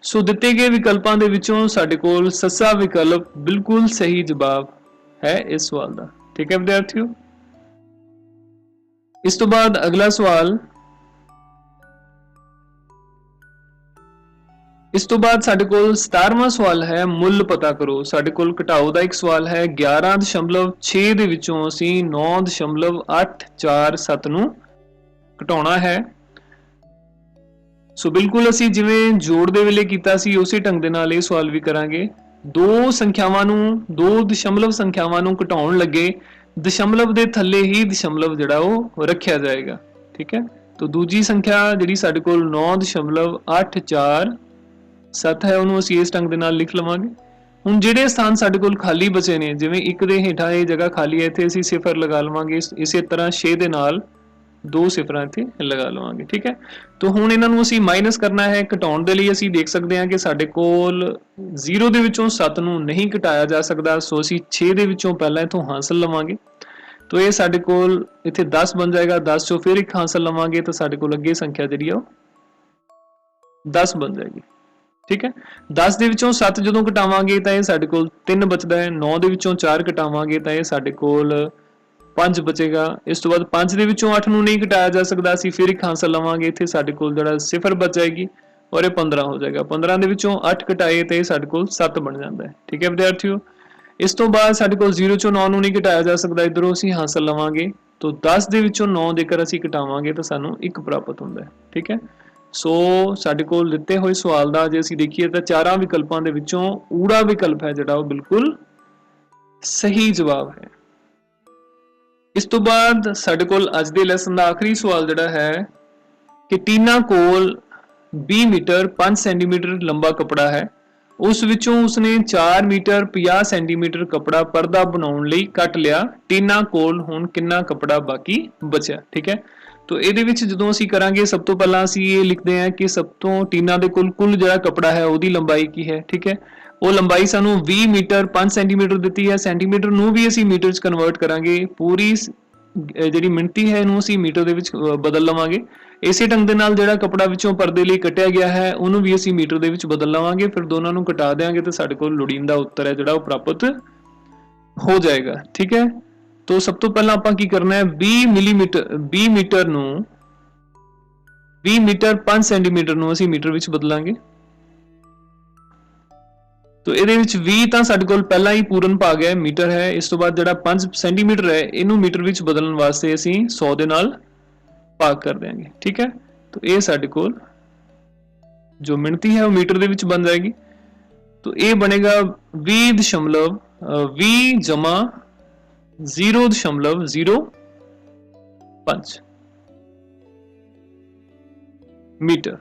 ਸੋ ਦਿੱਤੇ ਗਏ ਵਿਕਲਪਾਂ ਦੇ ਵਿੱਚੋਂ ਸਾਡੇ ਕੋਲ ਸੱਸਾ ਵਿਕਲਪ ਬਿਲਕੁਲ ਸਹੀ ਜਵਾਬ ਹੈ ਇਸ ਸਵਾਲ ਦਾ। ਠੀਕ ਹੈ ਵਿਦਿਆਰਥੀਓ, ਇਸ ਤੋਂ ਬਾਅਦ ਅਗਲਾ ਸਵਾਲ, ਇਸ ਤੋਂ ਬਾਅਦ ਸਾਡੇ ਕੋਲ 17ਵਾਂ ਸਵਾਲ ਹੈ, ਮੁੱਲ ਪਤਾ ਕਰੋ। ਸਾਡੇ ਕੋਲ ਘਟਾਓ ਦਾ ਇੱਕ ਸਵਾਲ ਹੈ। 11.6 ਦੇ ਵਿੱਚੋਂ ਅਸੀਂ 9.847 ਨੂੰ ਘਟਾਉਣਾ ਹੈ। ਸੋ ਬਿਲਕੁਲ ਅਸੀਂ ਜਿਵੇਂ ਜੋੜ ਦੇ ਵੇਲੇ ਕੀਤਾ ਸੀ ਉਸੇ ਢੰਗ ਦੇ ਨਾਲ ਇਹ ਸਵਾਲ ਵੀ ਕਰਾਂਗੇ। ਦੋ ਦਸ਼ਮਲਵ ਸੰਖਿਆਵਾਂ ਨੂੰ ਘਟਾਉਣ ਲੱਗੇ ਦਸ਼ਮਲਵ ਦੇ ਥੱਲੇ ਹੀ ਦਸ਼ਮਲਵ ਜਿਹੜਾ ਉਹ ਰੱਖਿਆ ਜਾਏਗਾ। ਠੀਕ ਹੈ, ਤਾਂ ਦੂਜੀ ਸੰਖਿਆ ਜਿਹੜੀ ਸਾਡੇ ਕੋਲ 9.847 ਹੈ ਉਹਨੂੰ ਅਸੀਂ ਇਸ ਢੰਗ ਦੇ ਨਾਲ ਲਿਖ ਲਵਾਂਗੇ। ਹੁਣ ਜਿਹੜੇ ਸਥਾਨ ਸਾਡੇ ਕੋਲ ਖਾਲੀ ਬਚੇ ਨੇ, ਜਿਵੇਂ 1 ਦੇ ਹੇਠਾਂ ਇਹ ਜਗ੍ਹਾ ਖਾਲੀ ਹੈ, ਇੱਥੇ ਅਸੀਂ ਸਿਫਰ ਲਗਾ ਲਵਾਂਗੇ। ਇਸੇ ਤਰ੍ਹਾਂ 6 ਦੇ ਨਾਲ ਦੋ ਸਿਫਰਾਂ ਇੱਥੇ ਲਗਾ ਲਵਾਂਗੇ। ਠੀਕ ਹੈ, तो ਹੁਣ ਇਹਨਾਂ ਨੂੰ ਅਸੀਂ ਮਾਈਨਸ ਕਰਨਾ ਹੈ। ਘਟਾਉਣ ਦੇ ਲਈ ਅਸੀਂ ਦੇਖ ਸਕਦੇ ਹਾਂ ਕਿ ਸਾਡੇ ਕੋਲ 0 ਦੇ ਵਿੱਚੋਂ 7 ਨੂੰ ਨਹੀਂ ਘਟਾਇਆ ਜਾ ਸਕਦਾ, ਸੋ ਅਸੀਂ 6 ਦੇ ਵਿੱਚੋਂ ਪਹਿਲਾਂ ਇਥੋਂ ਹਾਸਲ ਲਵਾਂਗੇ। तो ये साडे कोल इत्थे 10 बन जाएगा, 10 चों फिर एक हासिल लवांगे तो साडे कोल अगे संख्या जिहड़ी है 10 बन जाएगी। ठीक है, 10 दे विचों 7 जदों घटावांगे तो ये साडे कोल 3 बचदा है, 9 दे विचों 4 घटावांगे तो ये साडे कोल 5 बचेगा। इस तो बाद 5 दे विचों 8 नूं नहीं घटाया जा सकदा, असीं फिर एक हासिल लवांगे, इत्थे साडे कोल जिहड़ा 0 बच जाएगी और ये 15 हो जाएगा। 15 दे विचों 8 घटाए तो ये साडे कोल 7 बन जाता है। ठीक है विद्यार्थियों, इस तो बाद साडे कोल 0 चों 9 नूं नहीं घटाया जा सकदा, इधरों असीं हासिल लवांगे तो 10 दे विचों 9 देकर असीं घटावांगे तो सानूं 1 प्राप्त हुंदा है। ठीक है, सो साडे कोल दित्ते होए सवाल दा जे असीं देखीए तो चारां विकल्पां दे विचों ऊड़ा विकल्प है जिहड़ा वो बिल्कुल सही जवाब है। इस तो बाद साडे कोल अज दे लैसन दा आखिरी सवाल जिहड़ा है कि टीना कोल 20 मीटर 5 सेंटीमीटर लंबा कपड़ा है, उस विचों उसने 4 मीटर 50 सेंटीमीटर कपड़ा पर्दा बनाउण लई कट लिया, टीना कोल हुण कितना कपड़ा बाकी बचा। ठीक है, तो ਇਹਦੇ ਵਿੱਚ ਜਦੋਂ ਅਸੀਂ ਕਰਾਂਗੇ ਸਭ ਤੋਂ ਪਹਿਲਾਂ ਅਸੀਂ ਇਹ ਲਿਖਦੇ ਹਾਂ ਕਿ ਸਭ ਤੋਂ ਟੀਨਾ ਦੇ ਕੁੱਲ ਜਿਹੜਾ ਕਪੜਾ ਹੈ ਉਹਦੀ ਲੰਬਾਈ ਕੀ ਹੈ। ਠੀਕ ਹੈ, ਉਹ ਲੰਬਾਈ ਸਾਨੂੰ 20 ਮੀਟਰ 5 ਸੈਂਟੀਮੀਟਰ ਦਿੱਤੀ ਹੈ, ਸੈਂਟੀਮੀਟਰ ਨੂੰ ਵੀ ਅਸੀਂ ਮੀਟਰ 'ਚ ਕਨਵਰਟ ਕਰਾਂਗੇ, ਪੂਰੀ ਜਿਹੜੀ ਮਿਣਤੀ ਹੈ ਇਹਨੂੰ ਅਸੀਂ ਮੀਟਰ ਦੇ ਵਿੱਚ ਬਦਲ ਲਵਾਂਗੇ। ਇਸੇ ਢੰਗ ਦੇ ਨਾਲ ਜਿਹੜਾ ਕਪੜਾ ਵਿੱਚੋਂ ਪਰਦੇ ਲਈ ਕੱਟਿਆ ਗਿਆ ਹੈ ਉਹਨੂੰ ਵੀ ਅਸੀਂ ਮੀਟਰ ਦੇ ਵਿੱਚ ਬਦਲ ਲਵਾਂਗੇ, ਫਿਰ ਦੋਨਾਂ ਨੂੰ ਘਟਾ ਦੇਵਾਂਗੇ ਤੇ ਸਾਡੇ ਕੋਲ ਲੋੜੀਂਦਾ ਉੱਤਰ ਹੈ ਜਿਹੜਾ ਉਹ ਪ੍ਰਾਪਤ ਹੋ ਜਾਏਗਾ। ਠੀਕ ਹੈ, तो सब तो पहला आपां की करना है 20 मीटर ਨੂੰ 20 मीटर 5 सेंटीमीटर ਨੂੰ ਅਸੀਂ ਮੀਟਰ ਵਿੱਚ ਬਦਲਾਂਗੇ। तो ਇਹਦੇ ਵਿੱਚ 20 ਤਾਂ ਸਾਡੇ ਕੋਲ ਪਹਿਲਾਂ ਹੀ ਪੂਰਨ ਭਾਗ ਹੈ ਮੀਟਰ ਹੈ, ਇਸ ਤੋਂ ਬਾਅਦ ਜਿਹੜਾ 5 ਸੈਂਟੀਮੀਟਰ ਹੈ ਇਹਨੂੰ ਮੀਟਰ ਵਿੱਚ ਬਦਲਣ ਵਾਸਤੇ ਅਸੀਂ 100 ਦੇ ਨਾਲ ਭਾਗ ਕਰ ਦੇਵਾਂਗੇ। ठीक है, तो ਇਹ ਸਾਡੇ ਕੋਲ जो मिणती है वो मीटर ਦੇ ਵਿੱਚ ਬਣ ਜਾਏਗੀ। तो ਇਹ ਬਣੇਗਾ 20 ਜਮਾ 0.05 मीटर।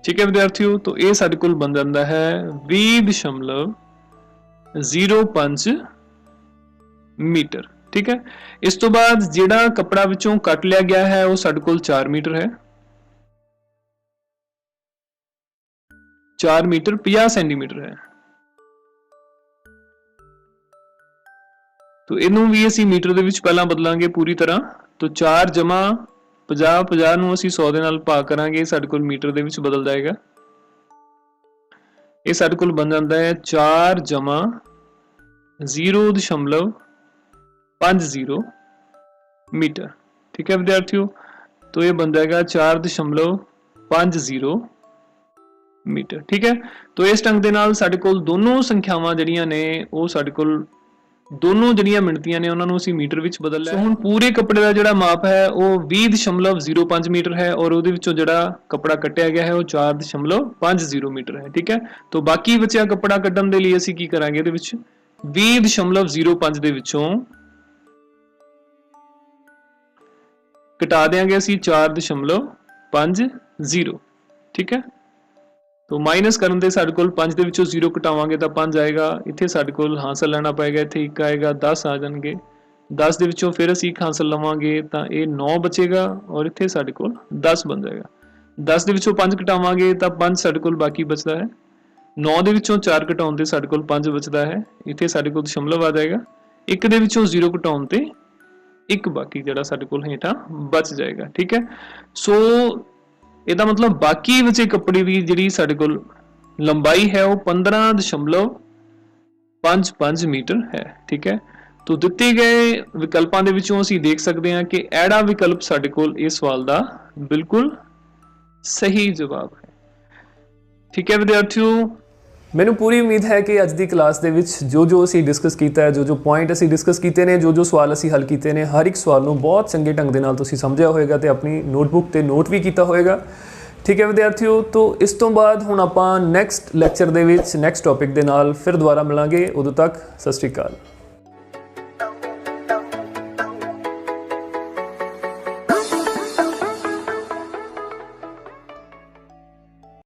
ठीक है विद्यार्थियों, तो ये साडे कोल बन जाता है 20.05 मीटर। ठीक है, इस तो बाद जिहड़ा कपड़ा विचों कट लिया गया है वो साडे कोल 4 मीटर है, 4 मीटर 50 सेंटीमीटर है। तो इनू भी असी मीटर दे विच पहला बदलांगे पूरी तरह। तो 4 जमा 50 50 नूं असी 100 दे नाल भाग करांगे, साडे कोल मीटर दे विच बदल जाएगा। ये साडे कोल बन जाता है 4 जमा 0.50 मीटर। ठीक है विद्यार्थियों, तो ये बन जाएगा 4.50 मीटर। ठीक है, तो इस ढंग दे नाल साडे कोल दोनों संख्यावां जिहड़ियां ने वो साडे कोल दोनों ਜਿਹੜੀਆਂ ਮਿਣਤੀਆਂ ਨੇ ਉਹਨਾਂ ਨੂੰ ਅਸੀਂ ਮੀਟਰ ਵਿੱਚ ਬਦਲ ਲਿਆ। ਸੋ ਹੁਣ ਪੂਰੇ ਕੱਪੜੇ ਦਾ ਜਿਹੜਾ ਮਾਪ ਹੈ ਉਹ 20.05 ਮੀਟਰ ਹੈ ਔਰ ਉਹਦੇ ਵਿੱਚੋਂ ਜਿਹੜਾ ਕੱਪੜਾ ਕੱਟਿਆ ਗਿਆ ਹੈ ਉਹ 4.50 ਮੀਟਰ ਹੈ। ਠੀਕ ਹੈ, तो ਬਾਕੀ ਬਚਿਆ ਕੱਪੜਾ ਕੱਢਣ ਦੇ ਲਈ ਅਸੀਂ ਕੀ ਕਰਾਂਗੇ, ਇਹਦੇ ਵਿੱਚ 20.05 ਦੇ ਵਿੱਚੋਂ ਘਟਾ ਦੇਵਾਂਗੇ ਅਸੀਂ 4.50। ठीक है, तो माइनस करन दे साडे कोल 5 दे विचों 0 घटावांगे तो 5 आएगा, इत्थे साडे कोल हासिल लेना पएगा, इत्थे 1 आएगा, 10 आ जाणगे, 10 दे विचों फिर असीं 1 हासिल लवांगे तो ये 9 बचेगा और इत्थे साडे कोल 10 बन जाएगा। 10 दे विचों 5 घटावांगे तो 5 साडे कोल बाकी बचदा है, 9 दे विचों 4 घटाउण ते साडे कोल 5 बचदा है, इत्थे साडे कोल दशमलव आ जाएगा, 1 दे विचों 0 घटाउण ते 1 बाकी जिहड़ा साडे कोल हेठां बच जाएगा। ठीक है, सो ਇਹਦਾ मतलब बाकी बचे कपड़े की जिहड़ी साडे कोल लंबाई है वो 15.55 मीटर है। ठीक है, तो दिते गए विकल्पां दे विचों असीं देख सकते हैं कि एड़ा विकल्प साडे कोल इस सवाल दा बिल्कुल सही जवाब है। ठीक है विद्यार्थियों, ਮੈਨੂੰ ਪੂਰੀ ਉਮੀਦ ਹੈ ਕਿ ਅੱਜ ਦੀ ਕਲਾਸ ਦੇ ਵਿੱਚ ਜੋ ਅਸੀਂ ਡਿਸਕਸ ਕੀਤਾ ਹੈ, ਜੋ ਪੁਆਇੰਟ ਅਸੀਂ ਡਿਸਕਸ ਕੀਤੇ ਨੇ, ਜੋ ਸਵਾਲ ਅਸੀਂ ਹੱਲ ਕੀਤੇ ਨੇ, ਹਰ ਇੱਕ ਸਵਾਲ ਨੂੰ ਬਹੁਤ ਚੰਗੇ ਢੰਗ ਦੇ ਨਾਲ ਤੁਸੀਂ ਸਮਝਿਆ ਹੋਵੇਗਾ ਤੇ ਆਪਣੀ ਨੋਟਬੁੱਕ ਤੇ ਨੋਟ ਵੀ ਕੀਤਾ ਹੋਵੇਗਾ। ਠੀਕ ਹੈ ਵਿਦਿਆਰਥੀਓ, ਤੋਂ ਇਸ ਤੋਂ ਬਾਅਦ ਹੁਣ ਆਪਾਂ ਨੈਕਸਟ ਲੈਕਚਰ ਦੇ ਵਿੱਚ ਨੈਕਸਟ ਟੌਪਿਕ ਦੇ ਨਾਲ ਫਿਰ ਦੁਬਾਰਾ ਮਿਲਾਂਗੇ। ਉਦੋਂ ਤੱਕ ਸਤਿ ਸ਼੍ਰੀ ਅਕਾਲ।